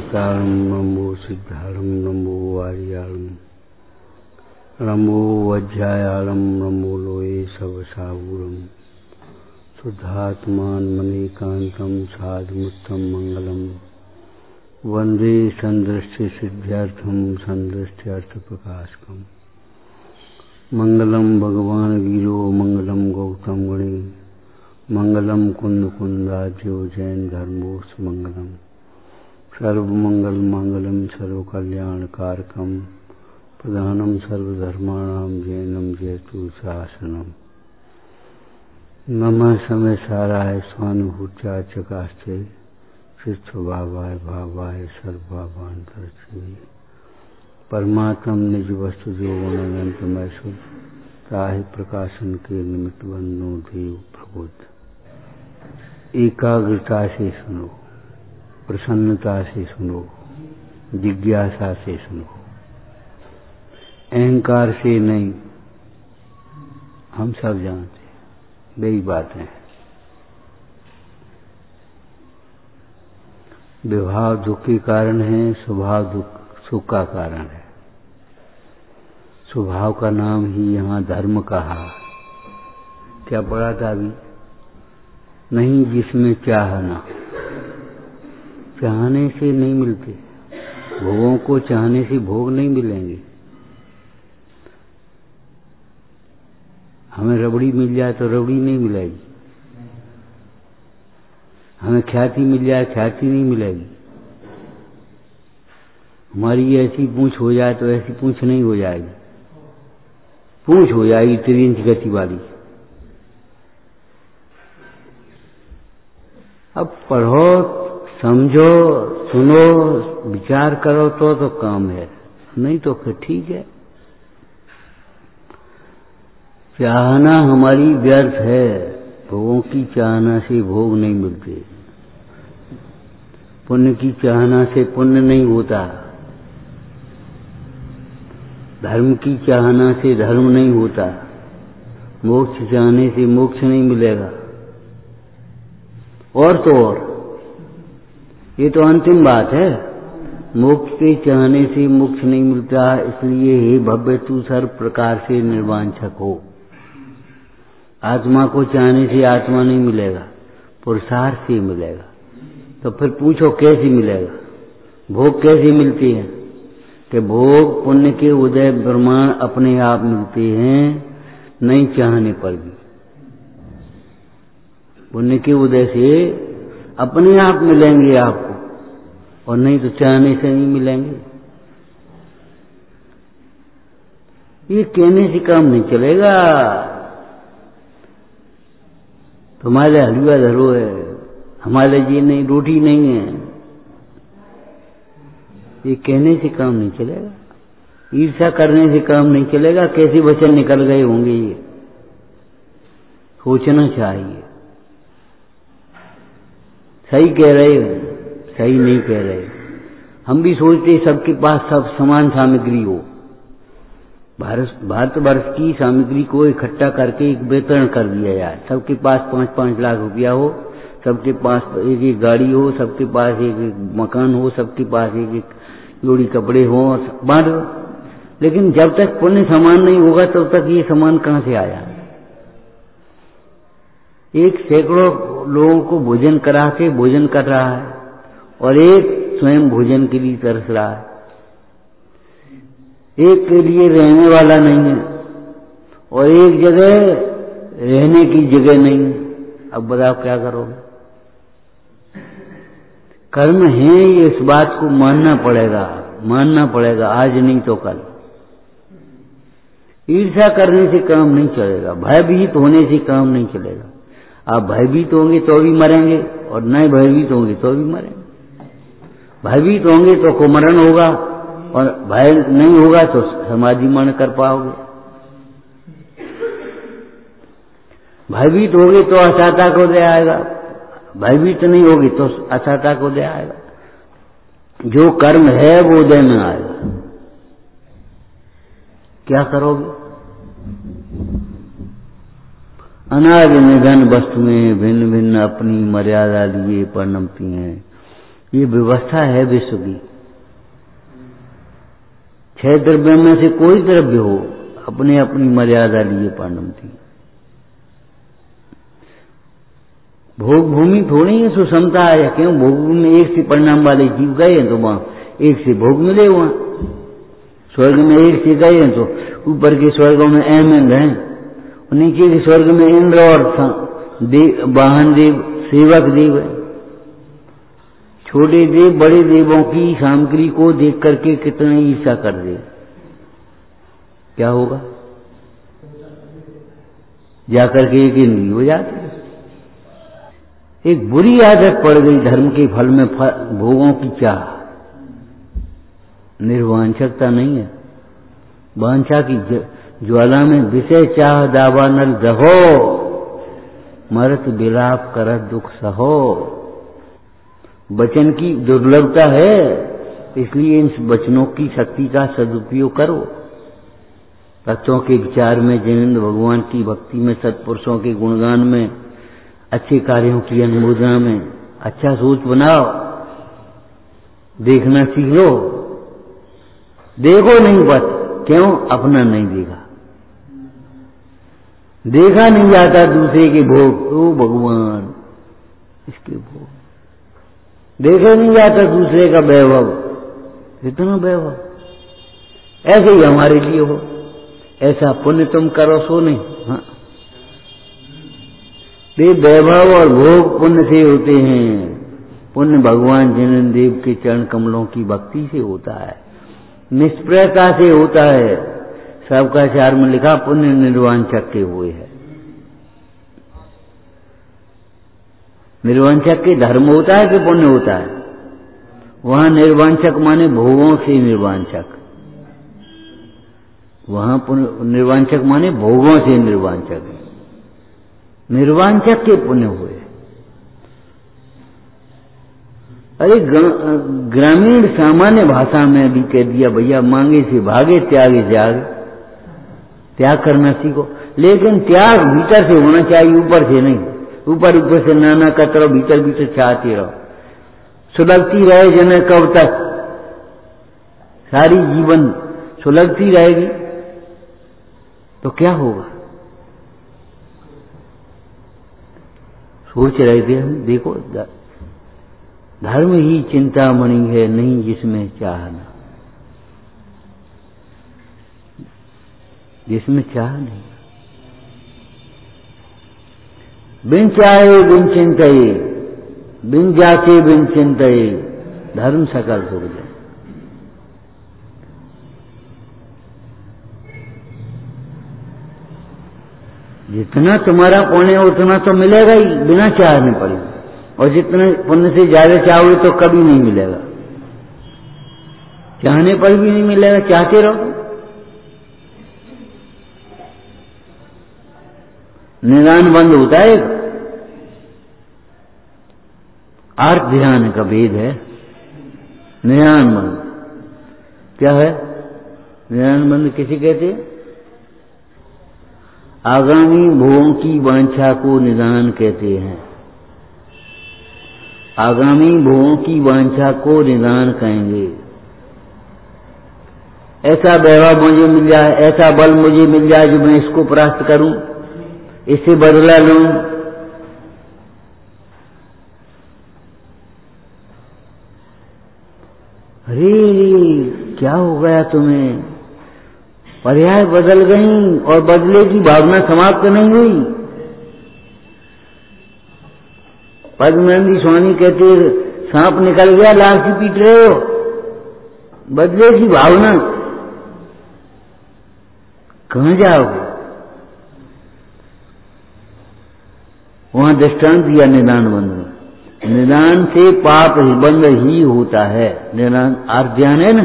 भक्तारं नमो सिद्धारं नमो वारियाळं नमो वज्रायाळं नमो लोये सवसावूरं शुद्धात्मान मणिकान्तं साधुमुत्तम मंगलम वंदे संदृष्टि सिद्ध्यर्थम संदृष्ट्यर्थ प्रकाशकम मंगलम भगवान वीरो मंगलम गौतम गणे मंगलम कुंद कुंदाज्यो जैन धर्मोस मंगलम सर्वमंगल मंगलम सर्वकल्याण कारकम प्रधानम सर्वधर्माणाम जैनम जयतु शासनम नमः समय साराय स्वानुभूत्या चकास्ते शिष्ट भावाय भावाय सर्वभावांतरचे परमात्म निज वस्तु जो अनंत मैसुर ताहि प्रकाशन के निमित्त बंधु देव प्रबुद्ध। एकाग्रता से सुनो, प्रसन्नता से सुनो, जिज्ञासा से सुनो, अहंकार से नहीं। हम सब जानते हैं वही बात है। विभाव दुख के कारण है, स्वभाव दुख सुख का कारण है। स्वभाव का नाम ही यहाँ धर्म कहा। क्या पढ़ा था अभी? नहीं जिसमें चाहना, चाहने से नहीं मिलते। भोगों को चाहने से भोग नहीं मिलेंगे। हमें रबड़ी मिल जाए तो रबड़ी नहीं मिलेगी, हमें ख्याति मिल जाए ख्याति नहीं मिलेगी, हमारी ऐसी पूंछ हो जाए तो ऐसी पूंछ नहीं हो जाएगी। पूंछ हो जाएगी 3 इंच गति वाली। अब पढ़ो, समझो, सुनो, विचार करो तो काम है, नहीं तो फिर ठीक है। चाहना हमारी व्यर्थ है। भोगों की चाहना से भोग नहीं मिलते। पुण्य की चाहना से पुण्य नहीं होता। धर्म की चाहना से धर्म नहीं होता। मोक्ष चाहने से मोक्ष नहीं मिलेगा। और तो और ये तो अंतिम बात है। मोक्ष के चाहने से मोक्ष नहीं मिलता। इसलिए हे भव्य तू सर्व प्रकार से निर्वांछक हो। आत्मा को चाहने से आत्मा नहीं मिलेगा, पुरुषार्थ से मिलेगा। तो फिर पूछो कैसे मिलेगा? भोग कैसे मिलते हैं? कि भोग पुण्य के उदय प्रमाण अपने आप मिलते हैं, नहीं चाहने पर भी। पुण्य के उदय से अपने आप मिलेंगे आपको, और नहीं तो चाहने से नहीं मिलेंगे। ये कहने से काम नहीं चलेगा। तुम्हारे हलवा धरो है, हमारे जी नहीं, रोटी नहीं है। ये कहने से काम नहीं चलेगा। ईर्ष्या करने से काम नहीं चलेगा। कैसे वचन निकल गए होंगे ये सोचना चाहिए। सही कह रहे हो, सही नहीं कह रहे। हम भी सोचते सबके पास सब समान सामग्री हो। भारतवर्ष की सामग्री को इकट्ठा करके एक वितरण कर दिया जाए। सबके पास 5-5 लाख रुपया हो, सबके पास एक गाड़ी हो, सबके पास एक मकान हो, सबके पास एक जोड़ी कपड़े हो, बांट। लेकिन जब तक पुण्य समान नहीं होगा तब तक ये समान कहां से आया? एक सैकड़ों लोगों को भोजन करा के भोजन कर रहा है और एक स्वयं भोजन के लिए तरस रहा है। एक के लिए रहने वाला नहीं है और एक जगह रहने की जगह नहीं है। अब बताओ क्या करोगे? कर्म है, ये इस बात को मानना पड़ेगा, आज नहीं तो कल। ईर्ष्या करने से काम नहीं चलेगा, भयभीत होने से काम नहीं चलेगा। आप भयभीत होंगे तो भी मरेंगे और नहीं भयभीत होंगे तो भी मरेंगे। भयभीत होंगे तो कुमरण होगा और भय नहीं होगा तो समाधि मरण कर पाओगे। भयभीत होगे तो असाता को दे आएगा, भयभीत नहीं होगी तो असाता को दे आएगा। जो कर्म है वो उदय में आएगा। क्या करोगे? अनादि निधन वस्तुएं भिन्न भिन्न अपनी मर्यादा लिए परिणमती हैं। ये व्यवस्था है विश्व की। 6 द्रव्य में से कोई द्रव्य हो, अपने अपनी मर्यादा लिए परिणाम थी। भोग भूमि थोड़ी है सुषमता है, क्यों भोग भूमि में एक से परिणाम वाले जीव गए हैं तो वहां एक से भोग मिले। वहां स्वर्ग में एक से गए हैं तो ऊपर के स्वर्गों में एम हैं, नीचे के स्वर्ग में इंद्र और वाहन देव सेवक देव है। छोटे देव बड़े देवों की सामग्री को देख करके कितने ईर्ष्या कर दे, क्या होगा? जाकर के एक इंद्रिय हो जाती। एक बुरी आदत पड़ गई धर्म के फल में भोगों की चाह। निर्वांछकता नहीं है, वांछा की ज्वाला में विषय चाह दावानल दहो, मरत विलाप करत दुख सहो। वचन की दुर्लभता है, इसलिए इन वचनों की शक्ति का सदुपयोग करो। तत्वों के विचार में, जिनेंद्र भगवान की भक्ति में, सत्पुरुषों के गुणगान में, अच्छे कार्यों की अनुमोदना में अच्छा सोच बनाओ। देखना सीख लो, देखो नहीं बस, क्यों? अपना नहीं देखा, देखा नहीं जाता दूसरे के भोग। ओ भगवान, इसके भोग देखा नहीं जाता, दूसरे का वैभव, इतना वैभव। ऐसे ही हमारे लिए हो, ऐसा पुण्य तुम करो सो नहीं। हाँ, वे वैभव और भोग पुण्य से होते हैं। पुण्य भगवान जिनेंद्र देव के चरण कमलों की भक्ति से होता है, निष्प्रयता से होता है। सबका चार में लिखा पुण्य निर्वांछक के हुए है। निर्वांछक के धर्म होता है कि पुण्य होता है? वहां निर्वांछक माने भोगों से निर्वांछक, वहां निर्वांछक माने भोगों से निर्वांछक। निर्वांछक के पुण्य हुए। अरे ग्रामीण सामान्य भाषा में भी कह दिया भैया, मांगे से भागे, त्यागे त्याग, त्याग करना सीखो। लेकिन त्याग भीतर से होना चाहिए, ऊपर से नहीं। ऊपर ऊपर से नाना करते रहो, भीतर भीतर चाहते रहो। सुलगती रहे जन कब तक, सारी जीवन सुलगती रहेगी तो क्या होगा? सोच रहे थे हम, देखो धर्म ही चिंतामणि है, नहीं जिसमें चाहना, जिसमें चाह नहीं। बिन चाहे बिन चिंतये, बिन जाचे बिन चिंतये, धर्म सकल सुख जाए। जितना तुम्हारा पुण्य उतना तो मिलेगा ही, बिना चाहने पड़े। और जितने पुण्य से ज्यादा चाहोगे तो कभी नहीं मिलेगा, चाहने पर भी नहीं मिलेगा। चाहते रहो। निदान बंद होता है, अर्थ ध्यान का भेद है। निदान बंद क्या है? निदान बंद किसे कहते हैं? आगामी भोगों की वांछा को निदान कहते हैं। आगामी भोगों की वांछा को निदान कहेंगे। ऐसा वैभव मुझे मिल जाए, ऐसा बल मुझे मिल जाए जो मैं इसको प्राप्त करूं, इससे बदला लूं। अरे क्या हो गया तुम्हें? पर्याय बदल गई और बदले की भावना समाप्त नहीं हुई। पद्मानंद स्वामी कहते सांप निकल गया, लाठी पीट रहे हो, बदले की भावना, कहां जाओगे? वहां दृष्टांत दिया निदान बंद में। निदान से पाप बंद ही होता है। निदान अर्थ ध्यान है ना,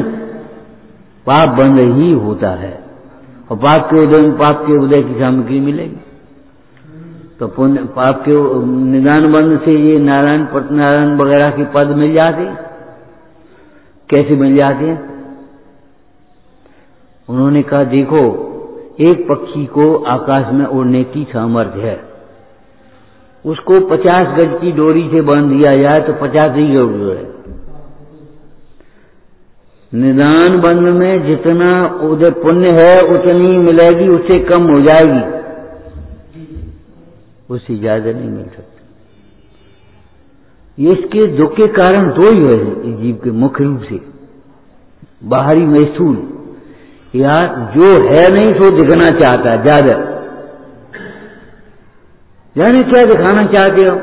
पाप बंद ही होता है। और पाप के उदय में पाप के उदय की सामग्री मिलेगी। तो पुण्य पाप के निदान बंद से ये नारायण पटनारायण वगैरह के पद मिल जाते। कैसे मिल जाते हैं? उन्होंने कहा देखो, एक पक्षी को आकाश में उड़ने की सामर्थ्य है, उसको 50 गज की डोरी से बांध दिया जाए तो 50 ही गज उड़े। निदान बंध में जितना उधर पुण्य है उतनी मिलेगी, उससे कम हो जाएगी, उससे ज्यादा नहीं मिल सकती। ये इसके दुख के कारण दो ही है इस जीव के मुख्य रूप से, बाहरी में स्थूल। यार जो है नहीं सो दिखना चाहता है ज्यादा, जाने क्या दिखाना चाहते हो।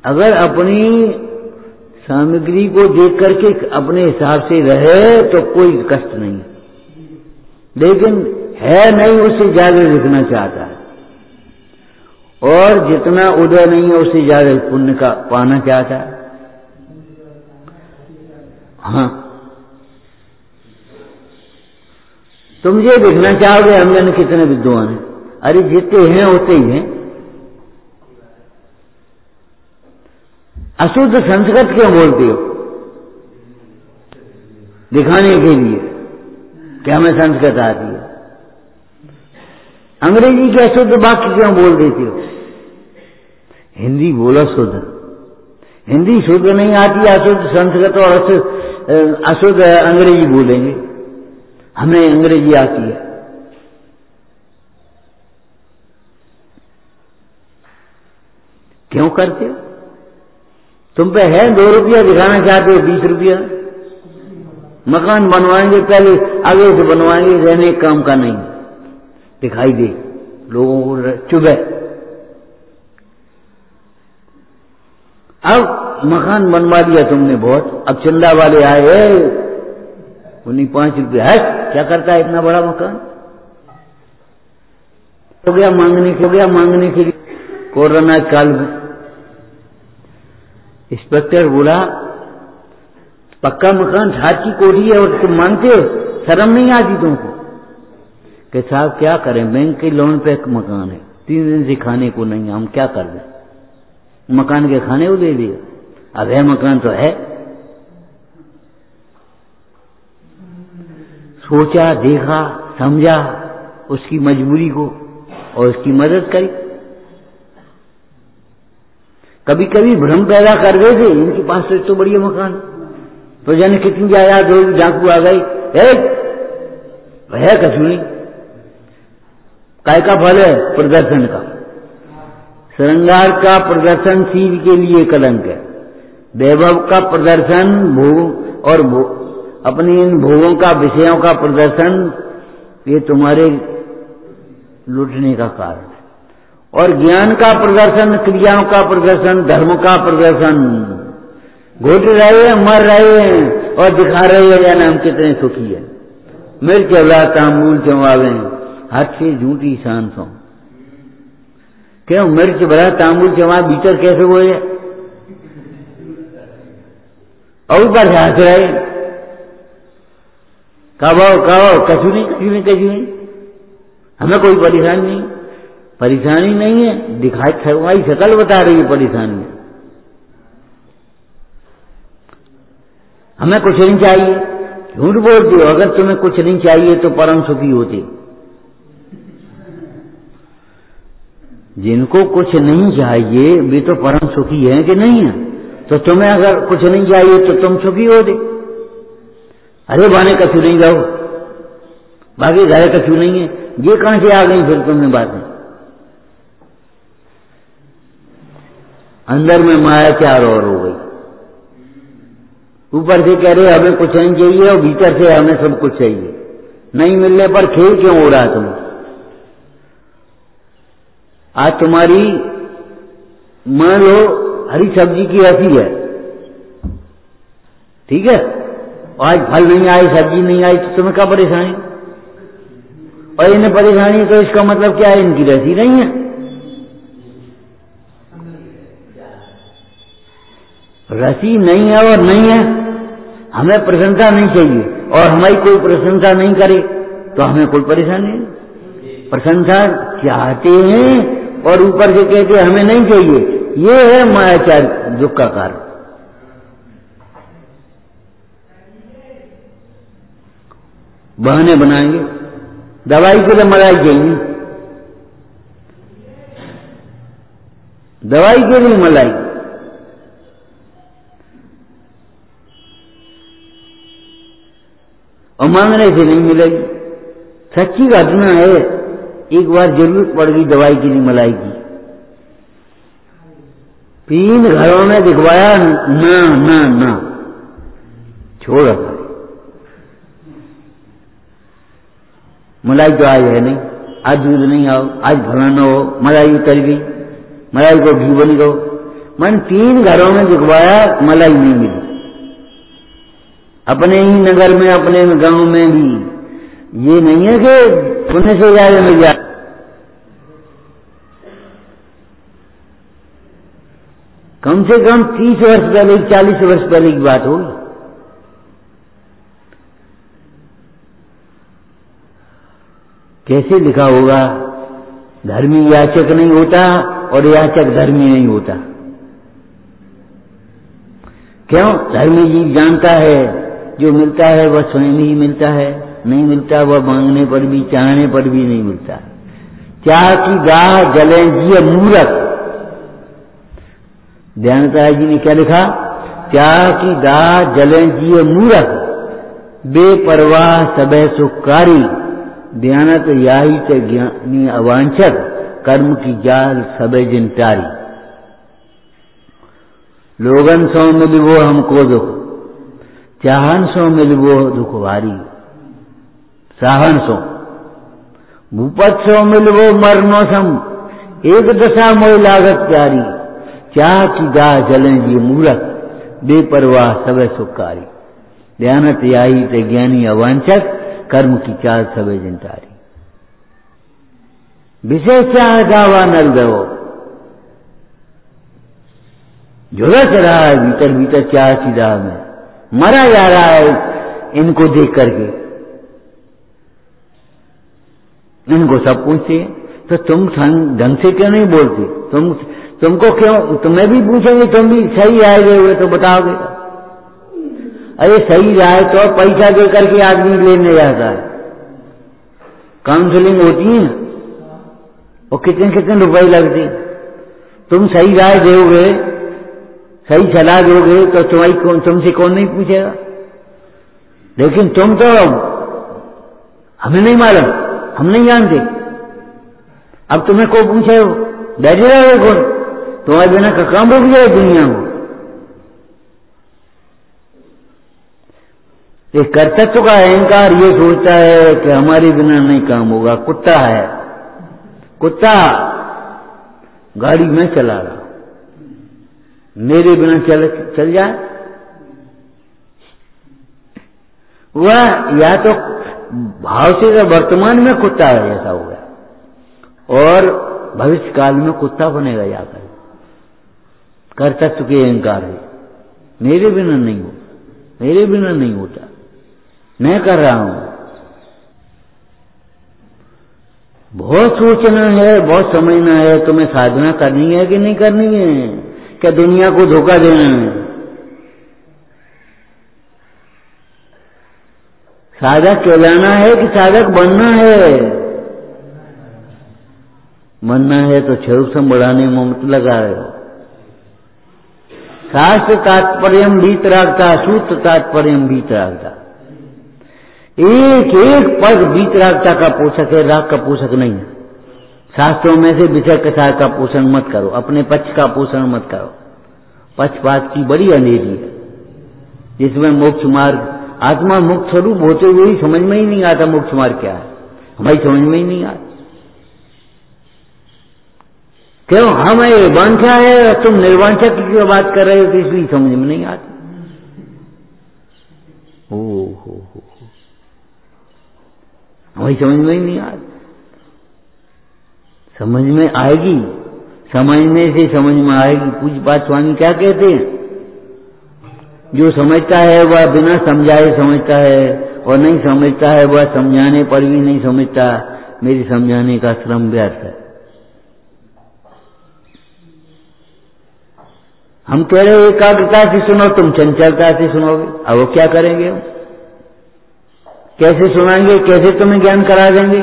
अगर अपनी सामग्री को देख करके अपने हिसाब से रहे तो कोई कष्ट नहीं, लेकिन है नहीं उससे ज्यादा दिखना चाहता है, और जितना उदय नहीं है उससे ज्यादा पुण्य का पाना चाहता है। हाँ, तुम ये देखना चाहोगे हम जाने कितने विद्वान हैं। अरे जितने हैं उतने ही हैं। अशुद्ध संस्कृत क्यों बोलते हो? दिखाने के लिए क्या हमें संस्कृत आती है। अंग्रेजी के अशुद्ध वाक्य क्यों बोल देते हो? हिंदी बोलो शुद्ध। हिंदी शुद्ध नहीं आती, अशुद्ध संस्कृत और अशुद्ध अंग्रेजी बोलेंगे। हमें अंग्रेजी आती है। क्यों करते हो? तुम पे है 2 रुपया, दिखाना चाहते हो 20 रुपया। मकान बनवाएंगे पहले आगे से बनवाएंगे, रहने काम का नहीं, दिखाई दे लोगों को चुभे। अब मकान बनवा दिया तुमने बहुत, अब चंदा वाले आए, उन्हीं 5 रुपये है, क्या करता है इतना बड़ा मकान? हो गया मांगने के लिए। कोरोना काल में इंस्पेक्टर बोला पक्का मकान ठाट की कोठी है और तुम मांगते हो, शर्म नहीं आती तुमको? कि साहब क्या करें, बैंक के लोन पे एक मकान है, 3 दिन से खाने को नहीं, हम क्या कर दें? मकान के खाने को दे दिए, अब है मकान तो है। सोचा, देखा, समझा उसकी मजबूरी को और उसकी मदद करी। कभी कभी भ्रम पैदा कर गए थे, इनके पास तो बढ़िया मकान, तो जाने कितनी जायदाद होगी, डाकू आ गई, है कछु नहीं। काय का फल है? प्रदर्शन का। श्रृंगार का प्रदर्शन शील के लिए कलंक है। वैभव का प्रदर्शन भोग और अपनी इन भोगों का, विषयों का प्रदर्शन, ये तुम्हारे लूटने का कारण है। और ज्ञान का प्रदर्शन, क्रियाओं का प्रदर्शन, धर्म का प्रदर्शन, घुट रहे हैं, मर रहे हैं और दिखा रहे हैं या हम कितने सुखी है। मिर्च चला तांबूल चमावे, हाथ से झूठी सांसों। क्यों? मिर्च भरा तांबूल चमा, भीतर कैसे वो है? और ऊपर से हंस रहे, कहो कछु नहीं। हमें कोई परेशानी नहीं है, दिखाई थरवाई शकल बता रही है परेशानी है। हमें कुछ नहीं चाहिए, झूठ बोलते हो। अगर तुम्हें कुछ नहीं चाहिए तो परम सुखी होते। जिनको कुछ नहीं चाहिए वे तो परम सुखी हैं कि नहीं है? तो तुम्हें अगर कुछ नहीं चाहिए तो तुम सुखी होते। अरे बाने कछु नहीं जाओ, बाकी घर कछु नहीं है, ये कहां से आ गई फिर तुमने बातें? अंदर में माया चार और हो गई। ऊपर से कह रहे हमें कुछ नहीं चाहिए और भीतर से हमें सब कुछ चाहिए। नहीं मिलने पर खेल क्यों हो रहा है तुम? आज तुम्हारी मान लो हरी सब्जी की ऐसी है, ठीक है, आज फल नहीं आई, सब्जी नहीं आई, तो तुम्हें क्या परेशानी? और इन्हें परेशानी तो इसका मतलब क्या है? इनकी रसी नहीं है। रसी नहीं है और नहीं है, हमें प्रशंसा नहीं चाहिए और हमारी कोई प्रशंसा नहीं करे तो हमें कोई परेशानी नहीं। प्रशंसा चाहते हैं और ऊपर से कहते हमें नहीं चाहिए, ये है मायाचार दुख का कारण। बहाने बनाएंगे, दवाई के लिए मलाई चाहिए, दवाई के लिए मलाई, और मांगने से नहीं मिलेगी। सच्ची घटना है। एक बार जरूरत पड़ गई दवाई की, नहीं मलाई की, 3 घरों में दिखवाया, ना ना ना, छोड़ रखा। मलाई तो आज है नहीं, आज दूध नहीं आओ, आज फलाना हो, मलाई उतर गई, मलाई को घी बन गो। मन 3 घरों में दिखवाया, मलाई नहीं मिली। अपने ही नगर में, अपने गांव में भी ये नहीं है कि पुण्य से जाए मिल जाए। कम से कम 30 वर्ष पहले, 40 वर्ष पहले की बात होगी। कैसे लिखा होगा, धर्मी याचक नहीं होता और याचक धर्मी नहीं होता। क्यों? धर्मी जीव जानता है जो मिलता है वह स्वयं ही मिलता है, नहीं मिलता वह मांगने पर भी, चाहने पर भी नहीं मिलता। चाह की गाह जले जिए मूरख। दयानंद जी ने क्या लिखा? चाह की गाह जले जिए मूरख, बेपरवाह सबे सुखकारी, दयानत याही ते ज्ञानी अवांछक, कर्म की जाल सबे जिन टारी। लोगन सो मिलवो हमको दुख, चाहन सो मिलवो दुख भारी। साहन सो भूपत सो मिलवो मरनो सम, एक दशा मोह लागत प्यारी। चाह की गाह जलें जी मूरख, बेपरवाह सबे सुखकारी, दयानत याही ते ज्ञानी अवांछक, कर्म की चाल सबे जिन टारी। विशेष चाह गावा नल गयो, झुलस रहा है भीतर भीतर चाह की राह में, मरा जा रहा है इनको देख करके। इनको सब पूछते तो तुम ढंग से क्यों नहीं बोलते? तुमको क्यों, तुम्हें भी पूछेंगे, तुम भी सही राय गए हुए तो बताओगे। अरे सही राय तो पैसा दे करके आदमी लेने जाता है, काउंसलिंग होती है और कितने कितने रुपए लगते। तुम सही राय दोगे, सही सलाह दोगे तो तुमसे कौन नहीं पूछेगा। लेकिन तुम तो हमें नहीं मालूम, हम नहीं जानते, अब तुम्हें को पूछे हो, बैठे रहोगे कौन? तुम्हारे बिना का काम रुक जाए दुनिया में। एक कर्तृत्व का अहंकार ये सोचता है कि हमारे बिना नहीं काम होगा। कुत्ता है, कुत्ता गाड़ी में चला रहा, मेरे बिना चल जाए, वह या तो भाव से वर्तमान में कुत्ता ऐसा हो गया और भविष्य काल में कुत्ता बनेगा जाकर। कर्तृत्व के अहंकार है, मेरे बिना नहीं हो, मेरे बिना नहीं होता, मैं कर रहा हूं। बहुत सोचना है, बहुत समझना है, तुम्हें साधना करनी है कि नहीं करनी है, क्या दुनिया को धोखा देना है? साधक कहलाना है कि साधक बनना है? बनना है तो क्षरुषम बढ़ाने में मत लगा रहे हो। शास्त्र तात्पर्यम भीतरागता, सूत्र तात्पर्यम भीतरागता, एक एक पद भीतरागता का पोषक है, राग का पोषक नहीं है। शास्त्रों में से विषय कसार का पोषण मत करो, अपने पक्ष का पोषण मत करो। पक्षपात की बड़ी अंधेरी है जिसमें मोक्ष मार्ग, आत्मा मुक्त स्वरूप होते हुए ही समझ में ही नहीं आता मोक्ष मार्ग क्या है, हमारी समझ में ही नहीं आता। क्यों? हमें वांछा है, तुम निर्वांछा की बात कर रहे हो तो इसलिए समझ में नहीं आती। हो हमारी समझ में ही नहीं आती। समझ में आएगी, समझने से समझ में आएगी। पूज्यपाद स्वामी क्या कहते हैं? जो समझता है वह बिना समझाए समझता है और नहीं समझता है वह समझाने पर भी नहीं समझता। मेरी समझाने का श्रम व्यर्थ है। हम कह रहे एकाग्रता से सुनो, तुम चंचलता से सुनोगे। अब वो क्या करेंगे? कैसे सुनाएंगे? कैसे तुम्हें ज्ञान करा देंगे?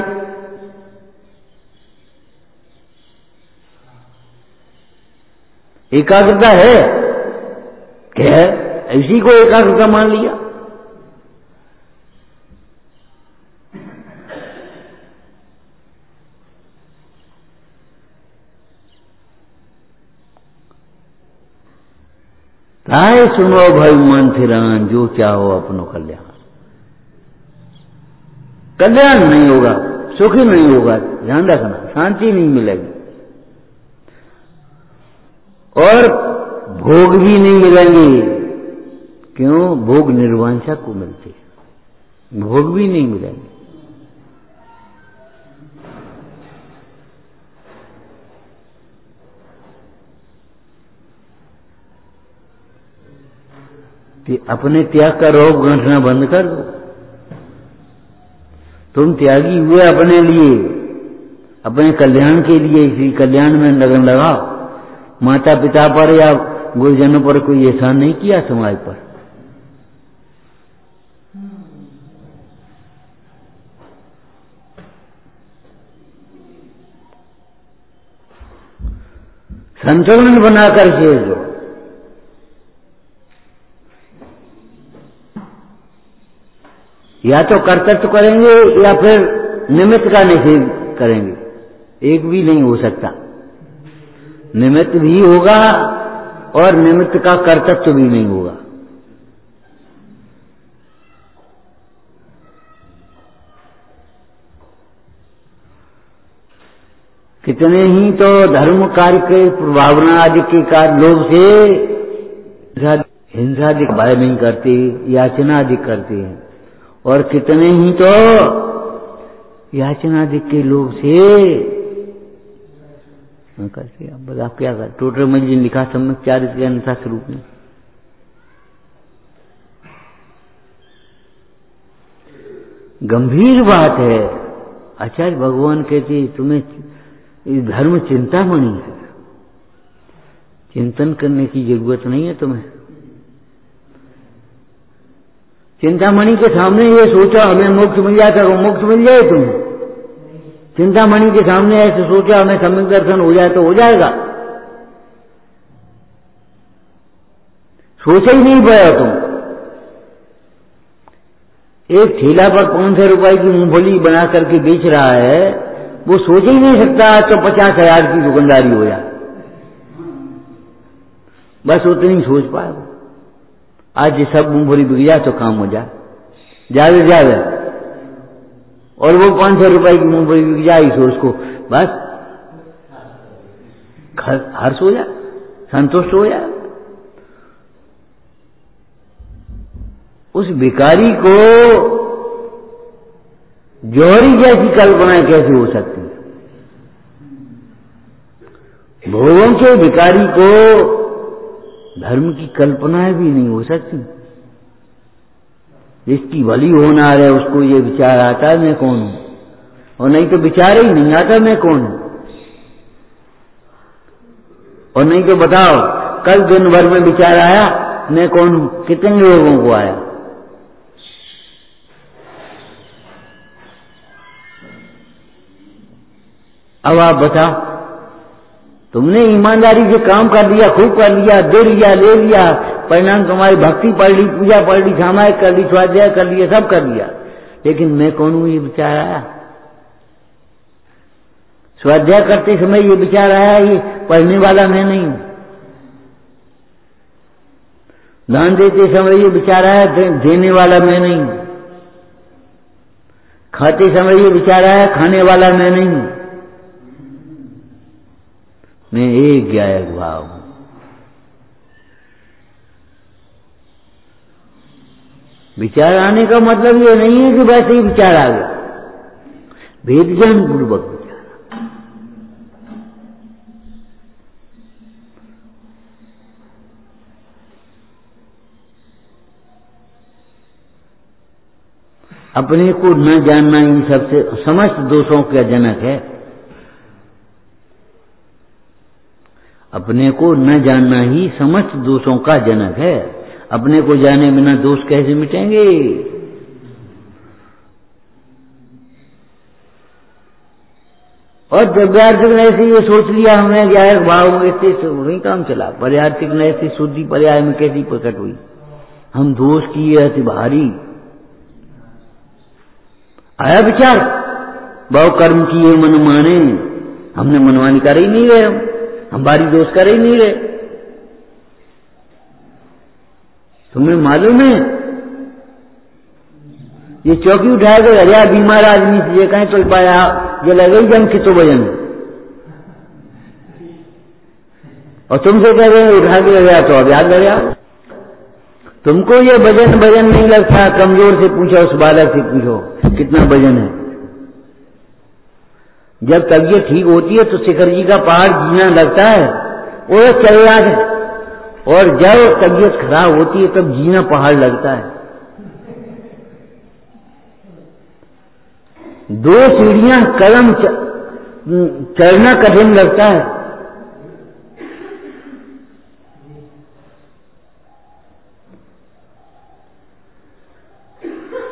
एकाग्रता है क्या? इसी को एकाग्रता मान लिया। आए सुनो भाई मंथिरान, जो चाहो अपनो कल्याण। कल्याण नहीं होगा, सुखी नहीं होगा, ध्यान रखना, शांति नहीं मिलेगी और भोग भी नहीं मिलेंगे। क्यों? भोग निर्वांछा को मिलते, भोग भी नहीं मिलेंगे। अपने त्याग का रोग गांठना बंद कर दो। तुम त्यागी हुए अपने लिए, अपने कल्याण के लिए, इसी कल्याण में लगन लगाओ। माता पिता पर या गुरुजनों पर कोई एहसान नहीं किया, समाज पर। संतुलन बनाकर के जो या तो कर्तव्य करेंगे या फिर निमित्त का निषेध करेंगे, एक भी नहीं हो सकता। निमित्त भी होगा और निमित्त का कर्तव्य भी नहीं होगा। कितने ही तो धर्म कार्य के भावना आदि के कार्य लोग से हिंसा आदि भय नहीं करते, याचना आदि करते हैं। और कितने ही तो याचना आदि के लोग से करते। अब आप क्या कर, टोटल मंजिल लिखा सम्यक 40 के अनुसार स्वरूप में। गंभीर बात है। आचार्य भगवान कहते तुम्हें इस धर्म चिंतामणि है, चिंतन करने की जरूरत नहीं है तुम्हें। चिंतामणि के सामने ये सोचा हमें मोक्ष मिल जाता, वो मोक्ष मिल जाए तुम्हें। चिंतामणि के सामने ऐसे सोचा हमें सम्यक दर्शन हो जाए तो हो जाएगा। सोचा ही नहीं पाया तुम। एक ठेला पर 500 रुपए की मूंगफली बना करके बेच रहा है, वो सोच ही नहीं सकता तो 50,000 की दुकानदारी हो जाए। बस उतनी सोच पाए। आज ये सब मूंगफली बिक जाए तो काम हो जाए, ज्यादा ज्यादा। और वो 500 रुपए की मूंगफली बिक जाए तो उसको बस हर्ष हो जाए, संतुष्ट हो जाए। उस भिखारी को जौहरी जैसी कल्पनाएं कैसे हो सकती? भोगों के भिखारी को धर्म की कल्पनाएं भी नहीं हो सकती। जिसकी भली होनार है उसको ये विचार आता है मैं कौन हूं, और नहीं तो विचार ही नहीं आता मैं कौन हूं। और नहीं तो बताओ कल दिन भर में विचार आया मैं कौन हूं, कितने लोगों को आया? अब आप बताओ, तुमने ईमानदारी से काम कर लिया, खूब कर लिया, दे लिया, ले लिया, परिणाम तुम्हारी भक्ति पढ़ ली, पूजा पढ़ ली, सामायिक कर ली, स्वाध्याय कर लिया, सब कर लिया, लेकिन मैं कौन हूं ये विचार आया? स्वाध्याय करते समय ये विचार आया ये पढ़ने वाला मैं नहीं हूं। दान देते समय ये विचार आया देने वाला मैं नहीं हूं। खाते समय ये विचार आया खाने वाला मैं नहीं हूं। मैं एक गायक भाव हूं। विचार आने का मतलब ये नहीं है कि वैसे ही विचार आ गया, भेद ज्ञान पूर्वक विचार। अपने को न जानना इन सबसे समस्त दोषों का जनक है। अपने को न जानना ही समस्त दोषों का जनक है। अपने को जाने बिना दोष कैसे मिटेंगे? और द्रव्यार्थिक ने ऐसे ये सोच लिया हमने गायक भाव में इससे वही काम चला। पर्यार्थिक ने ऐसी शुद्धि पर्याय में कैसी प्रकट हुई? हम दोष किए अति भारी। आया विचार बहु कर्म किए मन माने, हमने मनमानी कर ही नहीं रहे, हम भारी दोष कर ही नहीं रहे। तुम्हें मालूम है ये चौकी उठाया कर अरे बीमार आदमी से ये कहीं चल पाया, ये लगे जम कितो वजन, और तुमसे कह रहे उठा के ले गया तो अब याद लग गया। तुमको ये वजन नहीं लगता, कमजोर से पूछो, उस बालक से पूछो कितना वजन है। जब तबीयत ठीक होती है तो शिखर जी का पहाड़ जीना लगता है, वो चल रहा है, और जब तबीयत खराब होती है तब जीना पहाड़ लगता है। 2 सीढ़ियां कदम चढ़ना कठिन लगता है।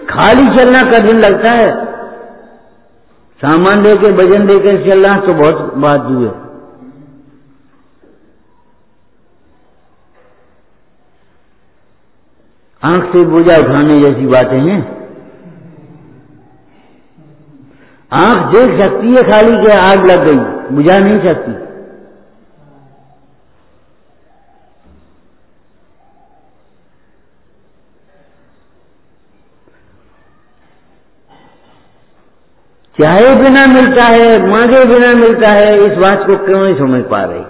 खाली चलना कठिन लगता है, सामान लेके वजन लेकर चलना तो बहुत बात दूर है। आंख से बोझा उठाने जैसी बातें हैं। आंख देख सकती है खाली कि आग लग गई, बुझा नहीं सकती। चाहे बिना मिलता है, मांगे बिना मिलता है, इस बात को क्यों नहीं समझ पा रही।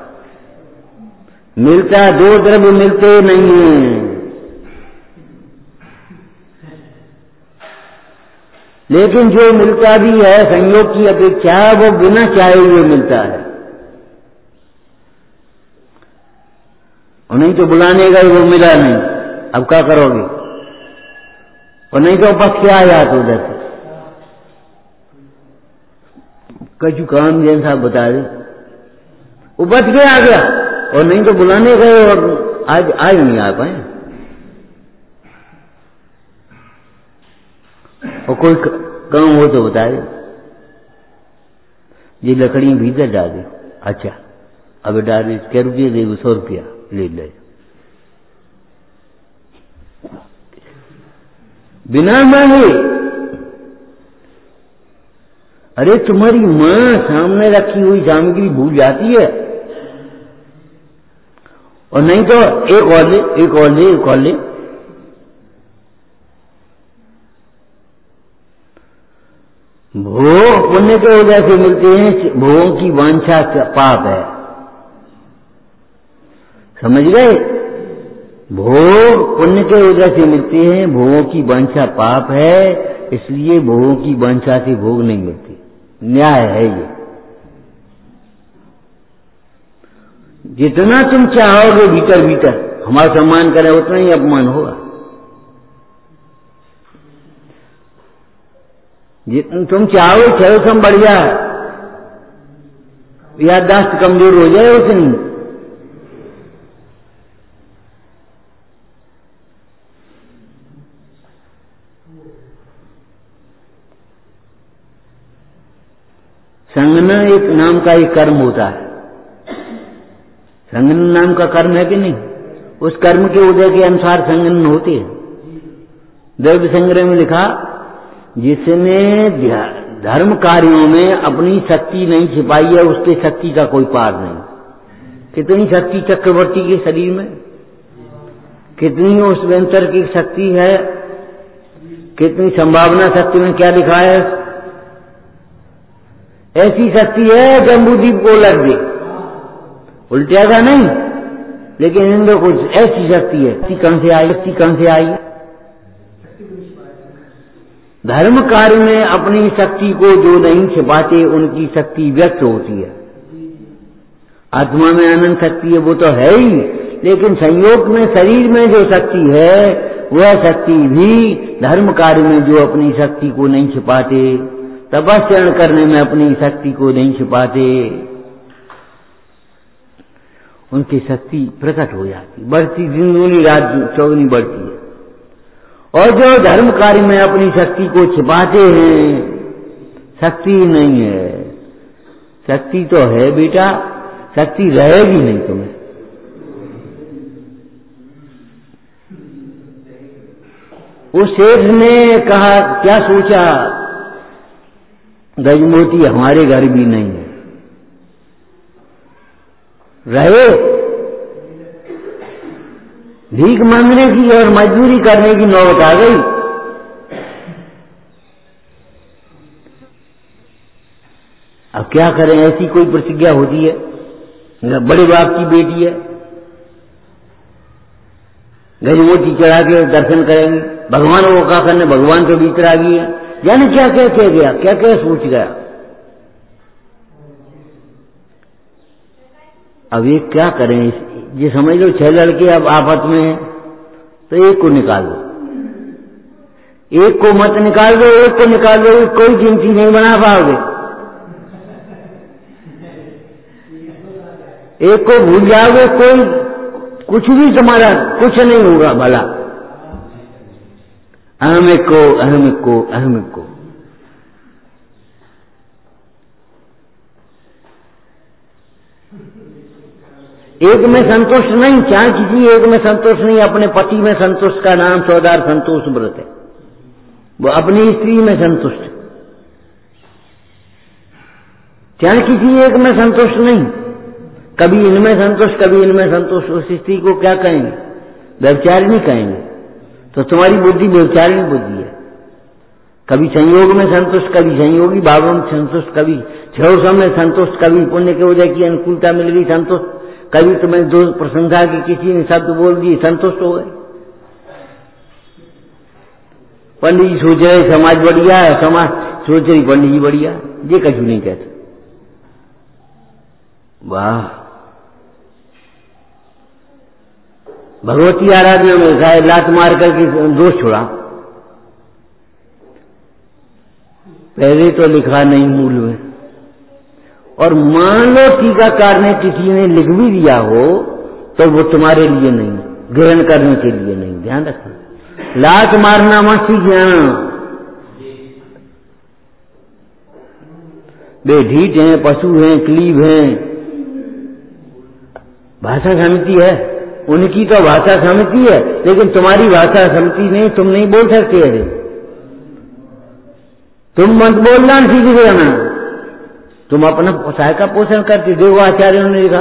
मिलता 2 द्रव्य मिलते नहीं है, लेकिन जो मिलता भी है संयोग की अपेक्षा वो बिना चाहे हुए मिलता है। और नहीं तो बुलाने गए वो मिला नहीं, अब क्या करोगे। और नहीं तो बस क्या आया तो उधर से कछु काम जैसा बता दे, वो बच गया आ गया, और नहीं तो बुलाने गए और आज नहीं आ पाए। और कोई काम हो तो बता दे, ये लकड़ी भीतर डाल दे, अच्छा अब डाल दे, क्या रुपये दे, 100 रुपया ले ले, बिना मांगे। अरे तुम्हारी मां सामने रखी हुई सामग्री भूल जाती है, और नहीं तो एक और ले, एक और ले, एक और ले। भोग पुण्य के वजह से मिलते हैं, भोगों की वांछा पाप है, समझ गए। भोग पुण्य के वजह से मिलते हैं, भोगों की वांछा पाप है, इसलिए भोगों की वांछा से भोग नहीं मिलती। न्याय है ये। जितना तुम चाहोगे भीतर भीतर हमारा सम्मान करें, उतना ही अपमान होगा। जितना तुम चाहोगे क्षयसम बढ़ जाए, याददाश्त कमजोर हो जाए उतनी। संगना एक नाम का एक कर्म होता है, संगन नाम का कर्म है कि नहीं। उस कर्म के उदय के अनुसार संगन होते हैं। द्रव्य संग्रह में लिखा, जिसने धर्म कार्यों में अपनी शक्ति नहीं छिपाई है उसके शक्ति का कोई पार नहीं। कितनी शक्ति चक्रवर्ती के शरीर में, कितनी उस वेंतर की शक्ति है, कितनी संभावना शक्ति में क्या लिखा है। ऐसी शक्ति है जम्बूद्वीप को उलट दे, उल्टेगा नहीं, लेकिन इंद्र को ऐसी शक्ति है। शक्ति कहां से आई, शक्ति कहां से आई। धर्म कार्य में अपनी शक्ति को जो नहीं छिपाते उनकी शक्ति व्यक्त होती है। आत्मा में अनंत शक्ति है वो तो है ही, लेकिन संयोग में शरीर में जो शक्ति है वह शक्ति भी धर्म कार्य में जो अपनी शक्ति को नहीं छिपाते, तपस्या करने में अपनी शक्ति को नहीं छिपाते, उनकी शक्ति प्रकट हो जाती, बढ़ती, दिन दूनी रात चौगुनी बढ़ती है। और जो धर्म कार्य में अपनी शक्ति को छिपाते हैं, शक्ति नहीं है। शक्ति तो है बेटा, शक्ति रहेगी नहीं तुम्हें। उस सेठ ने कहा, क्या सोचा, गजमोती हमारे घर भी नहीं है, रहे भीख मांगने की और मजदूरी करने की नौबत आ गई। अब क्या करें, ऐसी कोई प्रतिज्ञा होती है, बड़े बाप की बेटी है, गजमोती चढ़ा के दर्शन करेंगे, भगवान को क्या करने, भगवान तो भीतर आ गई है, यानी क्या क्या कह गया, क्या क्या सोच गया। अब ये क्या करें, ये समझ लो 6 लड़के अब आपस में हैं, तो एक को निकाल दो, एक को मत निकाल दो, एक को निकाल दो, कोई गिनती नहीं बना पाओगे। एक को भूल जाओगे, कोई कुछ भी तुम्हारा कुछ नहीं होगा भला। अहम एक को, अहम एक को, अहम एक को। एक में संतुष्ट नहीं, चाहे किसी एक में संतुष्ट नहीं, अपने पति में संतुष्ट का नाम सौदार संतोष व्रत है, वो अपनी स्त्री में संतुष्ट, चाहे किसी एक में संतुष्ट नहीं, कभी इनमें संतुष्ट कभी इनमें संतुष्ट, उस स्त्री को क्या कहेंगे, व्यभिचारिणी कहेंगे। तो तुम्हारी बुद्धि व्यभिचारिणी बुद्धि है, कभी संयोग में संतुष्ट, कभी संयोगी भावों में संतुष्ट, कभी क्षोभ में संतुष्ट, कभी पुण्य के उदय की अनुकूलता मिल गई संतुष्ट, कभी तुम्हें दो प्रशंसा की किसी ने शब्द बोल दिए संतुष्ट हो गए। पंडित जी सोच रहे समाज बढ़िया है, समाज सोच रही पंडित जी बढ़िया, ये कछु नहीं कहते। वाह, भगवती आराधना में शायद लात मार करके दोष छोड़ा, पहले तो लिखा नहीं मूल में, और मान लो टीकाकार ने किसी ने लिख भी दिया हो तो वो तुम्हारे लिए नहीं, ग्रहण करने के लिए नहीं। ध्यान रखना, लात मारना मत सीखना। वे ढीठ हैं, पशु हैं, क्लीब हैं, भाषा समिति है, उनकी तो भाषा समिति है, लेकिन तुम्हारी भाषा समिति नहीं, तुम नहीं बोल सकते। अरे तुम मत बोलना, सीख जाना, तुम अपना सहाय का पोषण करते। देखो आचार्यों ने लिखा,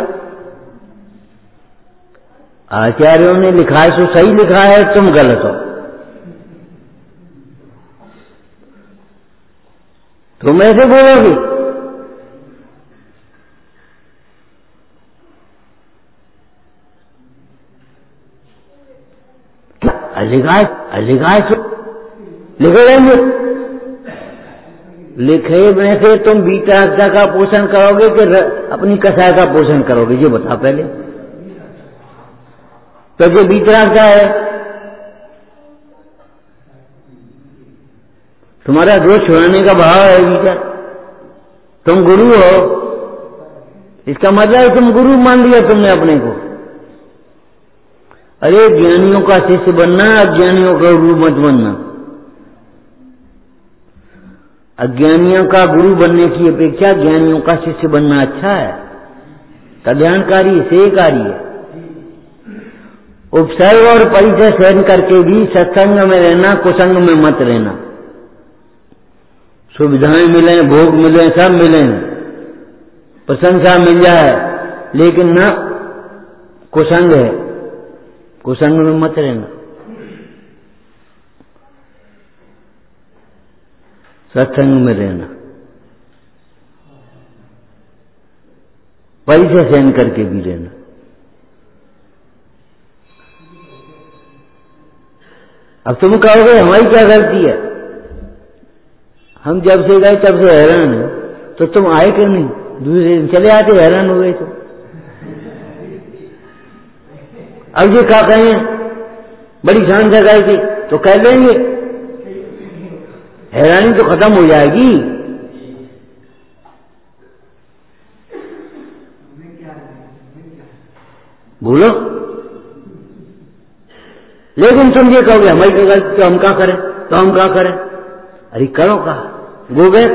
आचार्यों ने लिखा है तो सही लिखा है, तुम गलत हो, तुम ऐसे बोलोगे। लिखा है तो लिखे रहेंगे, लिखे में से तुम बीतरागता का पोषण करोगे कि अपनी कसाय का पोषण करोगे, ये बता पहले। तो जो बीतरागता है, तुम्हारा दोष छुड़ाने का भाव है भीतर, तुम गुरु हो, इसका मतलब तुम गुरु मान लिया तुमने अपने को। अरे ज्ञानियों का शिष्य बनना, अज्ञानियों का गुरु मत बनना। अज्ञानियों का गुरु बनने की अपेक्षा ज्ञानियों का शिष्य बनना अच्छा है, कल्याणकारी सेहकारी है। उपसर्ग और परिचय सहन करके भी सत्संग में रहना, कुसंग में मत रहना। सुविधाएं मिले, भोग मिले, सब मिले, प्रशंसा मिल जाए, लेकिन न कुसंग है, कुसंग में मत रहना। सत्संग में रहना, परिचय सहन करके भी रहना। अब तुम कहोगे हमारी क्या गलती है, हम जब से गए तब से हैरान है, तो तुम आए क्यों नहीं, दूसरे दिन चले आते, हैरान हो गए तो। अब ये क्या कहें, बड़ी शान से गए थे तो कह लेंगे, हैरानी तो खत्म हो जाएगी। बोलो, लेकिन तुम ये कहोगे हमारी गलती, तो हम क्या करें, तो हम क्या करें। अरे करो का, गो गए